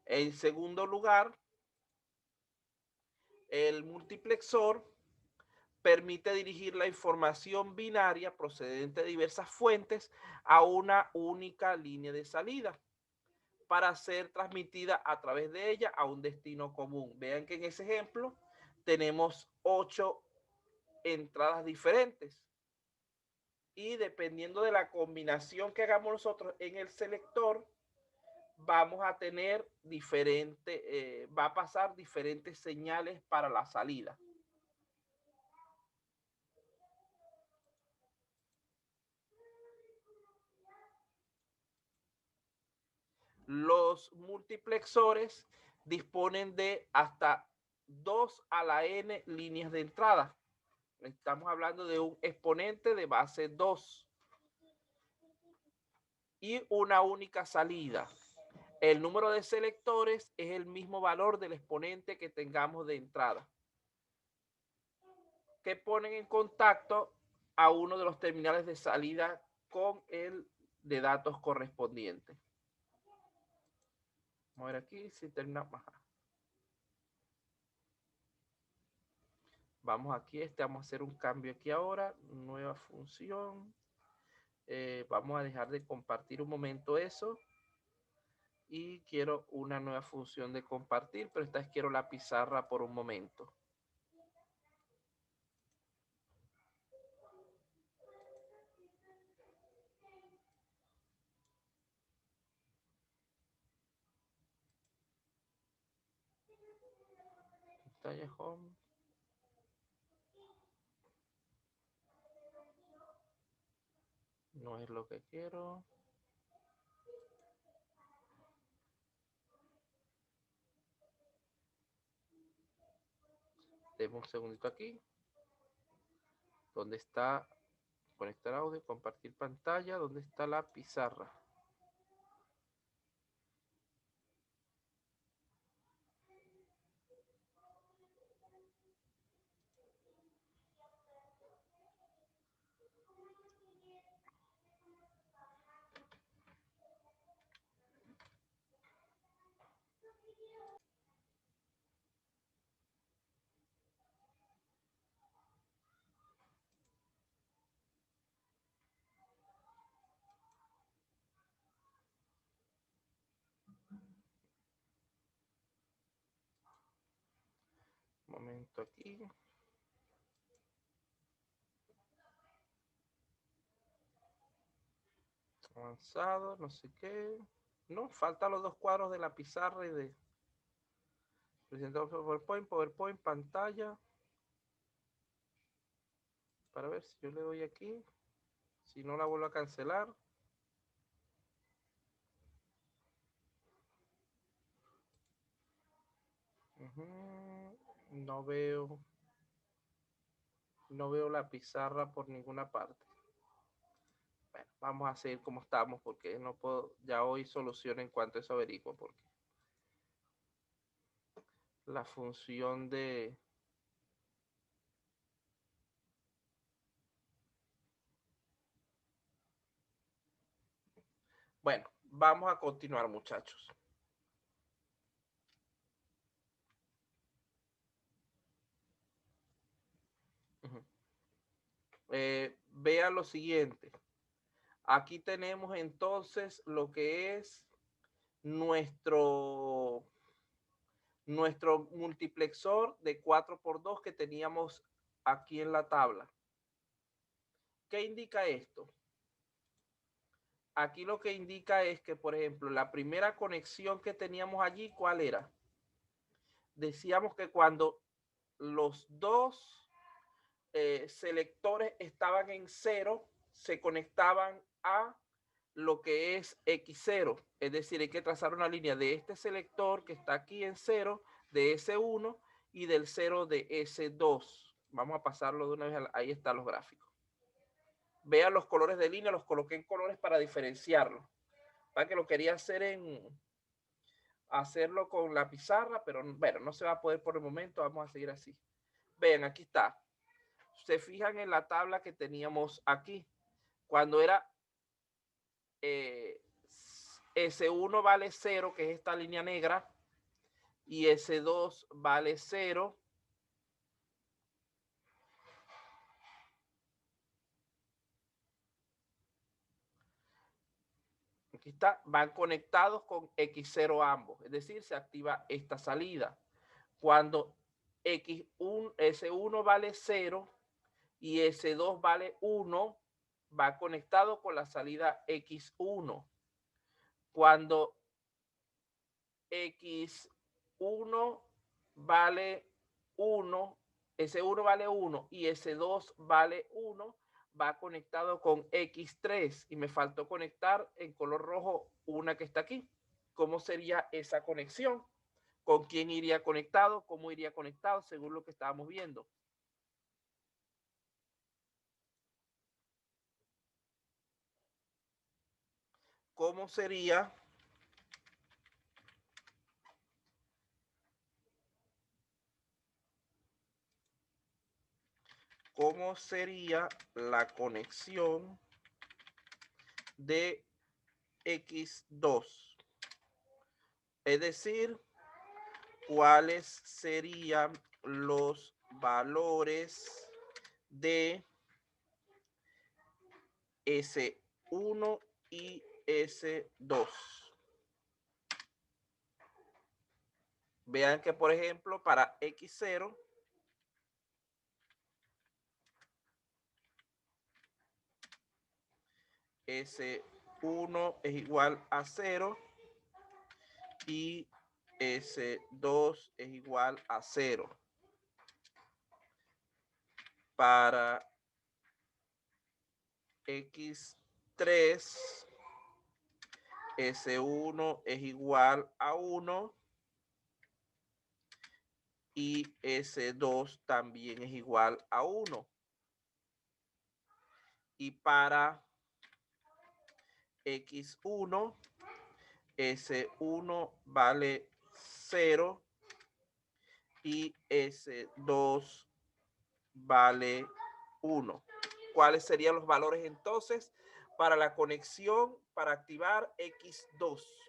En segundo lugar, el multiplexor permite dirigir la información binaria procedente de diversas fuentes a una única línea de salida para ser transmitida a través de ella a un destino común. Vean que en ese ejemplo tenemos 8 entradas diferentes y dependiendo de la combinación que hagamos nosotros en el selector, vamos a tener va a pasar diferentes señales para la salida. Los multiplexores disponen de hasta 2 a la n líneas de entrada. Estamos hablando de un exponente de base 2. y una única salida. El número de selectores es el mismo valor del exponente que tengamos de entrada, que ponen en contacto a uno de los terminales de salida con el de datos correspondiente. Vamos a ver aquí si termina. Vamos aquí, vamos a hacer un cambio aquí ahora, nueva función. Vamos a dejar de compartir un momento eso. Y quiero una nueva función de compartir, pero esta vez quiero la pizarra por un momento. Pantalla home. No es lo que quiero. Demos un segundito aquí. ¿Dónde está conectar audio, compartir pantalla? ¿Dónde está la pizarra? Un momento aquí. Avanzado, no sé qué. No, faltan los dos cuadros de la pizarra y de presentamos PowerPoint, PowerPoint, pantalla. Para ver si yo le doy aquí. Si no la vuelvo a cancelar. No veo la pizarra por ninguna parte. Bueno, vamos a seguir como estamos porque no puedo, ya hoy solución en cuanto a eso averiguo, porque la función de bueno, vamos a continuar, muchachos. Vean lo siguiente. Aquí tenemos entonces lo que es nuestro multiplexor de 4x2 que teníamos aquí en la tabla. ¿Qué indica esto? Aquí lo que indica es que, por ejemplo, la primera conexión que teníamos allí, ¿cuál era? Decíamos que cuando los dos selectores estaban en 0, se conectaban a lo que es X0. Es decir, hay que trazar una línea de este selector que está aquí en 0, de S1 y del 0 de S2. Vamos a pasarlo de una vez. Ahí están los gráficos. Vean los colores de línea, los coloqué en colores para diferenciarlo. Para que lo quería hacerlo con la pizarra, pero bueno, no se va a poder por el momento. Vamos a seguir así. Vean, aquí está. Se fijan en la tabla que teníamos aquí. Cuando era S1 vale 0, que es esta línea negra, y S2 vale 0. Aquí está, van conectados con X0 ambos, es decir, se activa esta salida. Cuando S1 vale 0 y S2 vale 1, va conectado con la salida X1. Cuando X1 vale 1, S1 vale 1 y S2 vale 1, va conectado con X3 y me faltó conectar en color rojo una que está aquí. ¿Cómo sería esa conexión? ¿Con quién iría conectado? ¿Cómo iría conectado? Según lo que estábamos viendo. cómo sería la conexión de X2. Es decir, cuáles serían los valores de S1 y S2. Vean que, por ejemplo, para X0, S1 es igual a 0 y S2 es igual a 0. Para X3, S1 es igual a 1 y S2 también es igual a 1. Y para X1, S1 vale 0 y S2 vale 1. ¿Cuáles serían los valores entonces para la conexión para activar X2?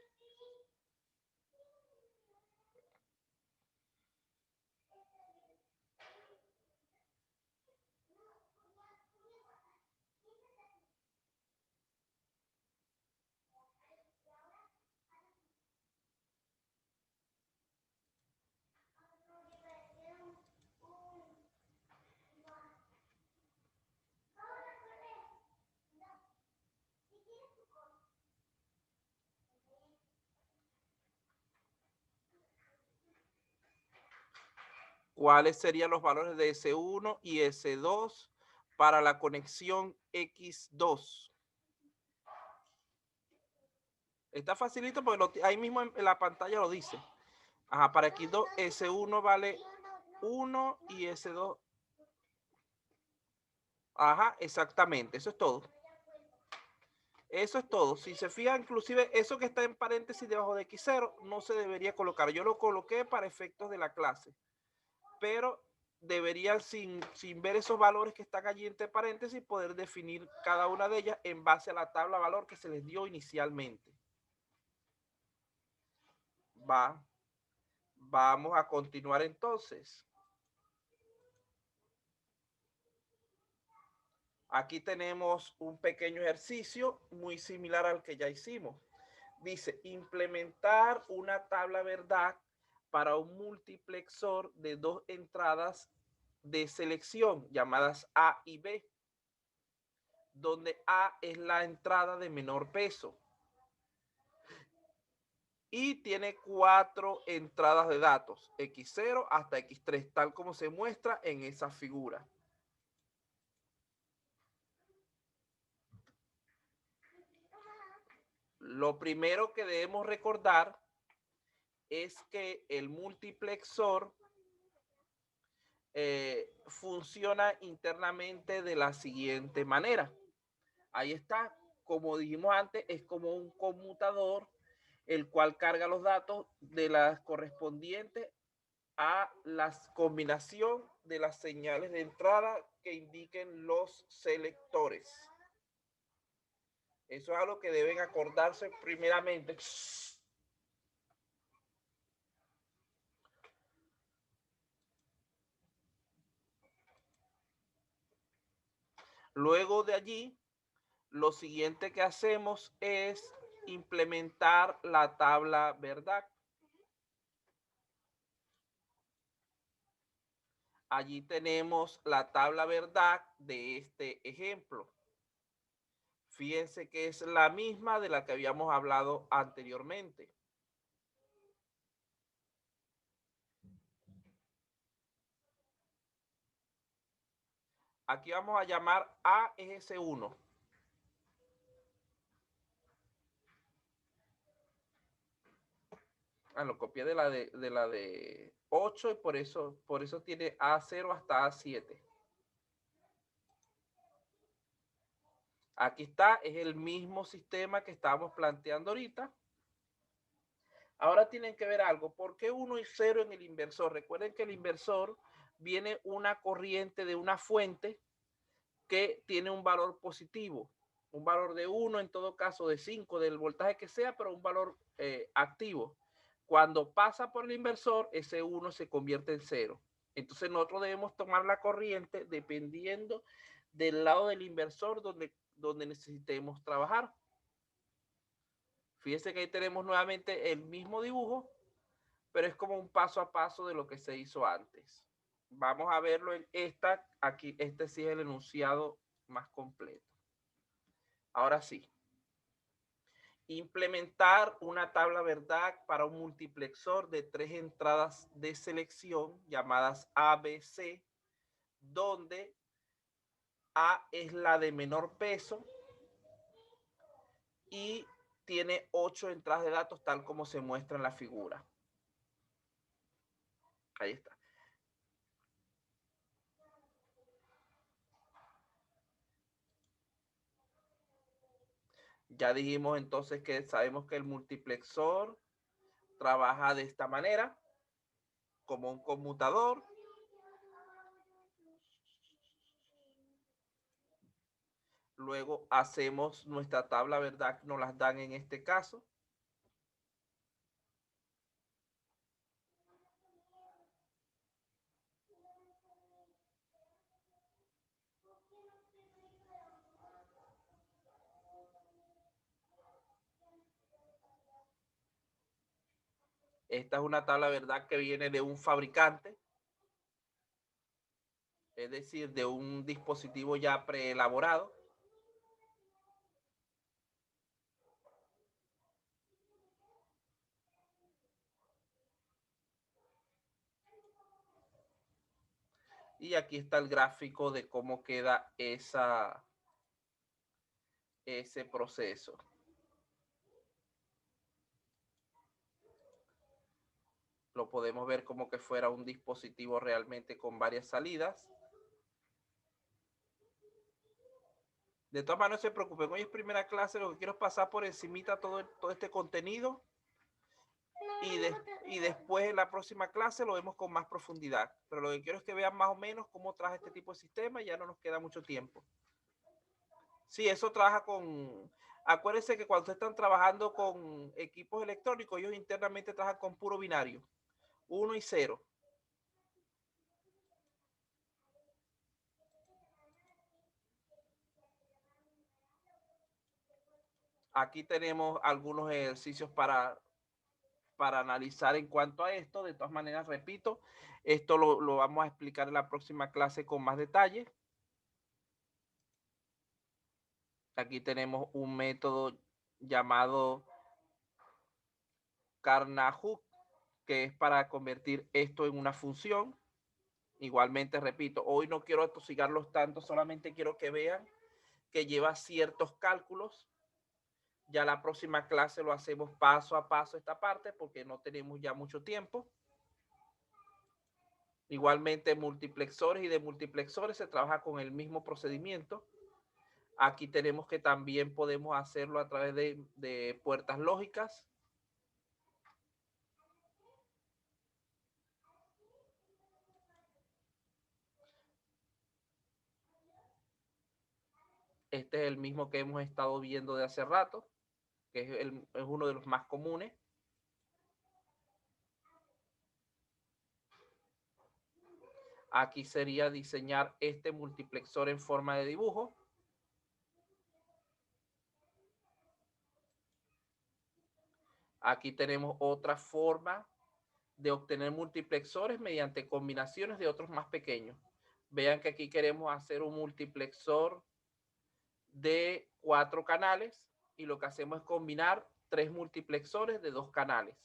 ¿Cuáles serían los valores de S1 y S2 para la conexión X2? Está facilito porque ahí mismo en la pantalla lo dice. Ajá, para X2, S1 vale 1 y S2. Ajá, exactamente, eso es todo. Eso es todo. Si se fija, inclusive eso que está en paréntesis debajo de X0 no se debería colocar. Yo lo coloqué para efectos de la clase, pero deberían, sin ver esos valores que están allí entre paréntesis, poder definir cada una de ellas en base a la tabla valor que se les dio inicialmente. Vamos a continuar entonces. Aquí tenemos un pequeño ejercicio muy similar al que ya hicimos. Dice, implementar una tabla verdad para un multiplexor de 2 entradas de selección llamadas A y B, donde A es la entrada de menor peso y tiene 4 entradas de datos, X0 hasta X3, tal como se muestra en esa figura. Lo primero que debemos recordar es que el multiplexor funciona internamente de la siguiente manera. Ahí está, como dijimos antes, es como un conmutador el cual carga los datos de las correspondientes a la combinación de las señales de entrada que indiquen los selectores. Eso es algo que deben acordarse primeramente. Luego de allí, lo siguiente que hacemos es implementar la tabla verdad. Allí tenemos la tabla verdad de este ejemplo. Fíjense que es la misma de la que habíamos hablado anteriormente. Aquí vamos a llamar A es S1. Lo copié de la de 8 y por eso tiene A0 hasta A7. Aquí está, es el mismo sistema que estábamos planteando ahorita. Ahora tienen que ver algo. ¿Por qué 1 y 0 en el inversor? Recuerden que el inversor viene una corriente de una fuente que tiene un valor positivo, un valor de 1, en todo caso de 5, del voltaje que sea, pero un valor activo. Cuando pasa por el inversor, ese 1 se convierte en 0. Entonces nosotros debemos tomar la corriente dependiendo del lado del inversor donde necesitemos trabajar. Fíjense que ahí tenemos nuevamente el mismo dibujo, pero es como un paso a paso de lo que se hizo antes. Vamos a verlo en esta, aquí, este sí es el enunciado más completo. Ahora sí, implementar una tabla verdad para un multiplexor de 3 entradas de selección llamadas ABC, donde A es la de menor peso y tiene 8 entradas de datos tal como se muestra en la figura. Ahí está. Ya dijimos entonces que sabemos que el multiplexor trabaja de esta manera, como un conmutador. Luego hacemos nuestra tabla verdad, nos las dan en este caso. Esta es una tabla verdad que viene de un fabricante, es decir, de un dispositivo ya preelaborado. Y aquí está el gráfico de cómo queda ese proceso. Lo podemos ver como que fuera un dispositivo realmente con varias salidas. De todas maneras, no se preocupen, hoy es primera clase, lo que quiero es pasar por encimita todo este contenido y después en la próxima clase lo vemos con más profundidad. Pero lo que quiero es que vean más o menos cómo trabaja este tipo de sistema y ya no nos queda mucho tiempo. Sí, eso trabaja con... Acuérdense que cuando ustedes están trabajando con equipos electrónicos, ellos internamente trabajan con puro binario, 1 y 0. Aquí tenemos algunos ejercicios para analizar en cuanto a esto. De todas maneras, repito, esto lo vamos a explicar en la próxima clase con más detalle. Aquí tenemos un método llamado Carnot, que es para convertir esto en una función. Igualmente, repito, hoy no quiero atosigarlos tanto, solamente quiero que vean que lleva ciertos cálculos. Ya la próxima clase lo hacemos paso a paso esta parte porque no tenemos ya mucho tiempo. Igualmente, multiplexores y de multiplexores se trabaja con el mismo procedimiento. Aquí tenemos que también podemos hacerlo a través de puertas lógicas. Este es el mismo que hemos estado viendo de hace rato, que es uno de los más comunes. Aquí sería diseñar este multiplexor en forma de dibujo. Aquí tenemos otra forma de obtener multiplexores mediante combinaciones de otros más pequeños. Vean que aquí queremos hacer un multiplexor de 4 canales y lo que hacemos es combinar 3 multiplexores de 2 canales.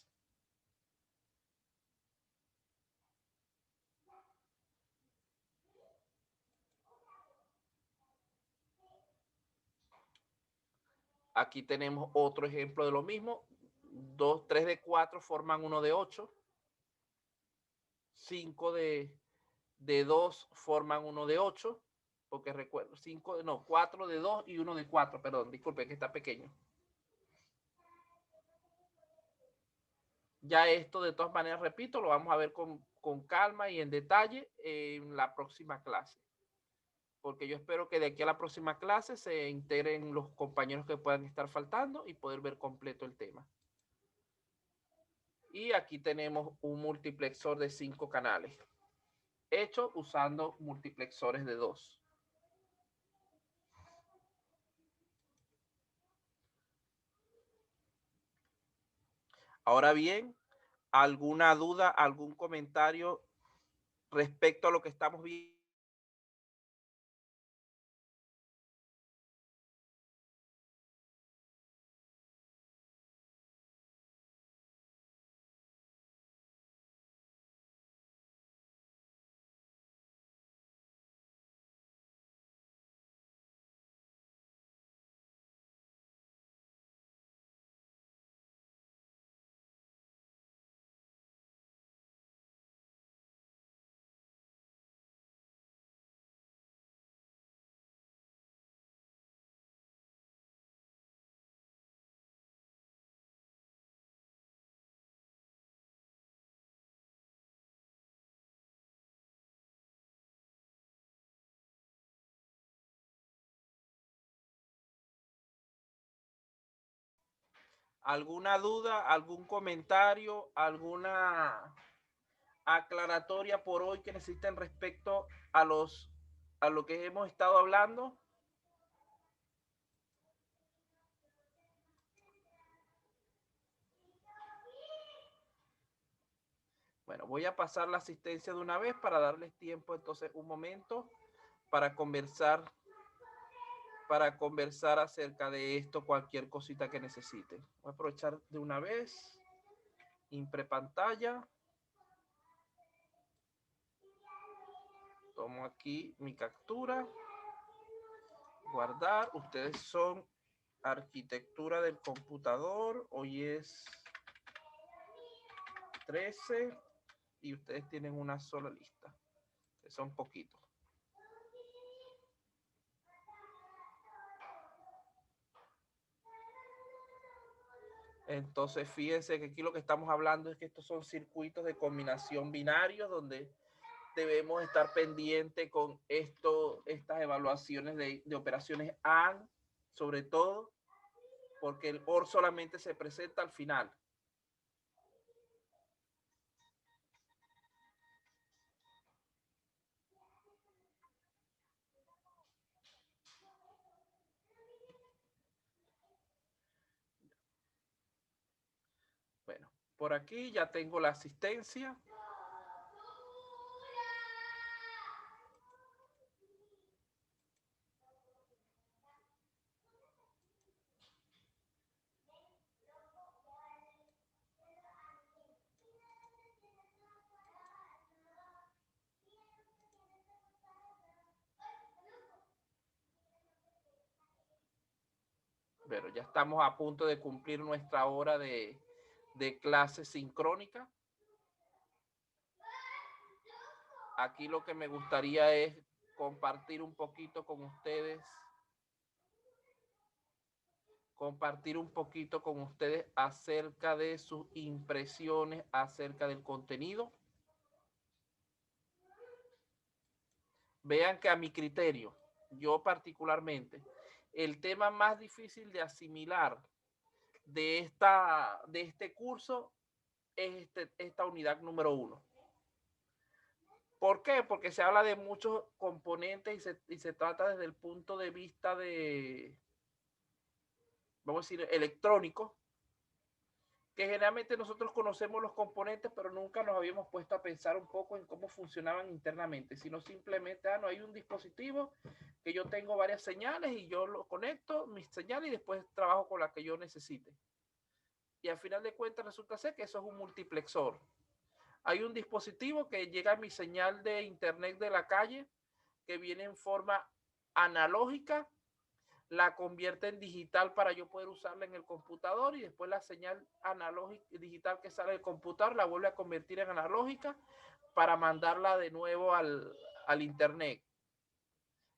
Aquí tenemos otro ejemplo de lo mismo. 3 de 4 forman uno de 8. 5 de 2 forman uno de 8. porque recuerdo, 5, no, 4 de 2 y 1 de 4, perdón, disculpe que está pequeño. Ya esto de todas maneras, repito, lo vamos a ver con calma y en detalle en la próxima clase. Porque yo espero que de aquí a la próxima clase se integren los compañeros que puedan estar faltando y poder ver completo el tema. Y aquí tenemos un multiplexor de 5 canales, hecho usando multiplexores de 2. Ahora bien, ¿alguna duda, algún comentario respecto a lo que estamos viendo? ¿Alguna duda, algún comentario, alguna aclaratoria por hoy que necesiten respecto a lo que hemos estado hablando? Bueno, voy a pasar la asistencia de una vez para darles tiempo entonces un momento para conversar acerca de esto, cualquier cosita que necesiten. Voy a aprovechar de una vez, impre pantalla. Tomo aquí mi captura, guardar. Ustedes son arquitectura del computador. Hoy es 13 y ustedes tienen una sola lista, que son poquitos. Entonces, fíjense que aquí lo que estamos hablando es que estos son circuitos de combinación binarios donde debemos estar pendientes con estas evaluaciones de operaciones AND, sobre todo, porque el OR solamente se presenta al final. Bueno, por aquí ya tengo la asistencia. Bueno, ya estamos a punto de cumplir nuestra hora de clase sincrónica. Aquí lo que me gustaría es compartir un poquito con ustedes, acerca de sus impresiones acerca del contenido. Vean que a mi criterio, yo particularmente, el tema más difícil de asimilar de este curso es esta unidad número 1. ¿Por qué? Porque se habla de muchos componentes y se trata desde el punto de vista de, vamos a decir, electrónico, que generalmente nosotros conocemos los componentes, pero nunca nos habíamos puesto a pensar un poco en cómo funcionaban internamente, sino simplemente, no hay un dispositivo que yo tengo varias señales y yo lo conecto, mis señales, y después trabajo con la que yo necesite. Y al final de cuentas resulta ser que eso es un multiplexor. Hay un dispositivo que llega a mi señal de internet de la calle, que viene en forma analógica, la convierte en digital para yo poder usarla en el computador, y después la señal analógica digital que sale del computador la vuelve a convertir en analógica para mandarla de nuevo al internet.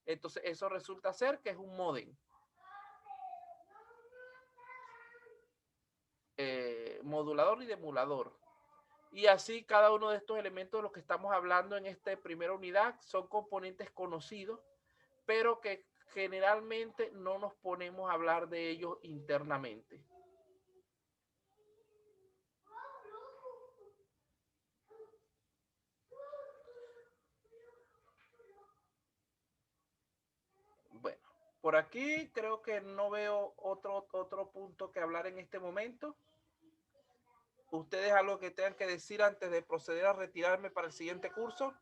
Entonces eso resulta ser que es un módem. Modulador y demulador. Y así cada uno de estos elementos de los que estamos hablando en esta primera unidad son componentes conocidos, pero que generalmente no nos ponemos a hablar de ellos internamente. Bueno, por aquí creo que no veo otro punto que hablar en este momento. ¿Ustedes algo que tengan que decir antes de proceder a retirarme para el siguiente curso?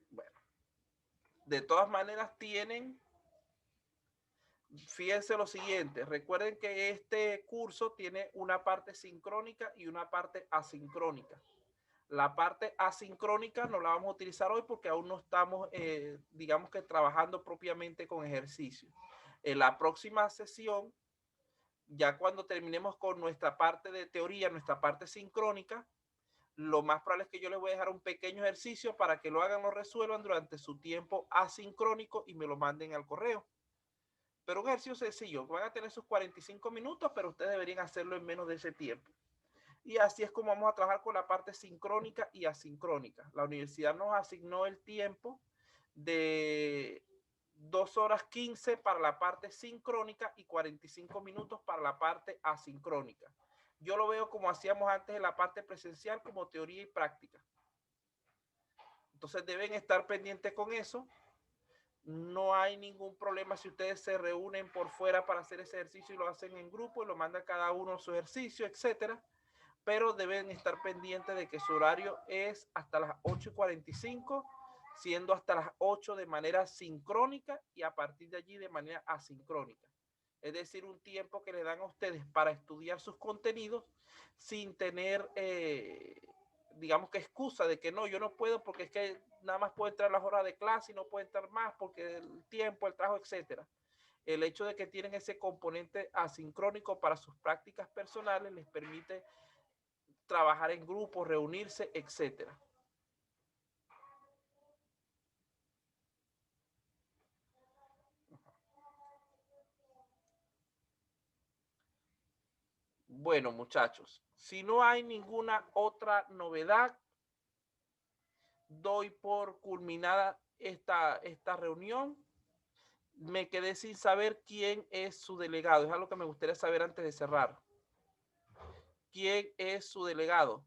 Bueno, de todas maneras tienen, fíjense lo siguiente, recuerden que este curso tiene una parte sincrónica y una parte asincrónica. La parte asincrónica no la vamos a utilizar hoy porque aún no estamos, digamos que trabajando propiamente con ejercicios. En la próxima sesión, ya cuando terminemos con nuestra parte de teoría, nuestra parte sincrónica, lo más probable es que yo les voy a dejar un pequeño ejercicio para que lo hagan, lo resuelvan durante su tiempo asincrónico y me lo manden al correo. Pero un ejercicio sencillo, van a tener sus 45 minutos, pero ustedes deberían hacerlo en menos de ese tiempo. Y así es como vamos a trabajar con la parte sincrónica y asincrónica. La universidad nos asignó el tiempo de 2 horas 15 para la parte sincrónica y 45 minutos para la parte asincrónica. Yo lo veo como hacíamos antes en la parte presencial, como teoría y práctica. Entonces deben estar pendientes con eso. No hay ningún problema si ustedes se reúnen por fuera para hacer ese ejercicio y lo hacen en grupo y lo mandan cada uno su ejercicio, etcétera. Pero deben estar pendientes de que su horario es hasta las 8:45, siendo hasta las 8 de manera sincrónica y a partir de allí de manera asincrónica. Es decir, un tiempo que le dan a ustedes para estudiar sus contenidos sin tener, digamos que excusa de que no, yo no puedo porque es que nada más puedo entrar a las horas de clase y no puedo entrar más porque el tiempo, el trabajo, etcétera. El hecho de que tienen ese componente asincrónico para sus prácticas personales les permite trabajar en grupo, reunirse, etcétera. Bueno, muchachos, si no hay ninguna otra novedad, doy por culminada esta reunión. Me quedé sin saber quién es su delegado. Es algo que me gustaría saber antes de cerrar. ¿Quién es su delegado?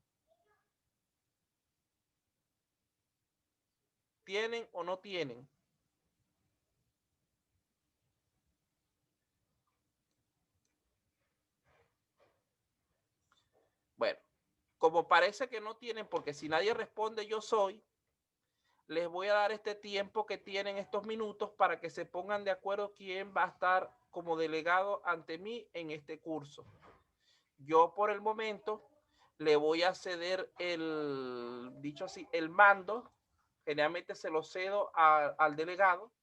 ¿Tienen o no tienen? Bueno, como parece que no tienen, porque si nadie responde yo soy, les voy a dar este tiempo que tienen estos minutos para que se pongan de acuerdo quién va a estar como delegado ante mí en este curso. Yo por el momento le voy a ceder el, dicho así, el mando. Generalmente se lo cedo al delegado,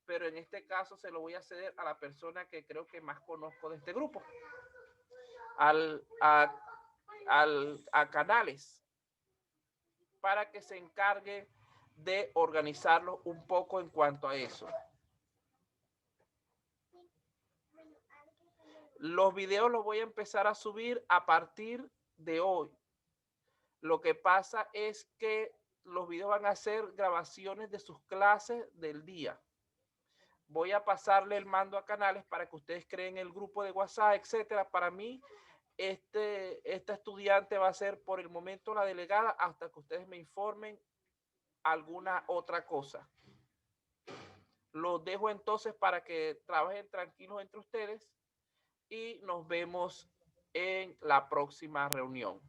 pero en este caso se lo voy a ceder a la persona que creo que más conozco de este grupo, al, a, a Canales, para que se encargue de organizarlo un poco en cuanto a eso. Los videos los voy a empezar a subir a partir de hoy. Lo que pasa es que los videos van a ser grabaciones de sus clases del día. Voy a pasarle el mando a Canales para que ustedes creen el grupo de WhatsApp, etcétera. Para mí, esta estudiante va a ser por el momento la delegada hasta que ustedes me informen alguna otra cosa. Los dejo entonces para que trabajen tranquilos entre ustedes y nos vemos en la próxima reunión.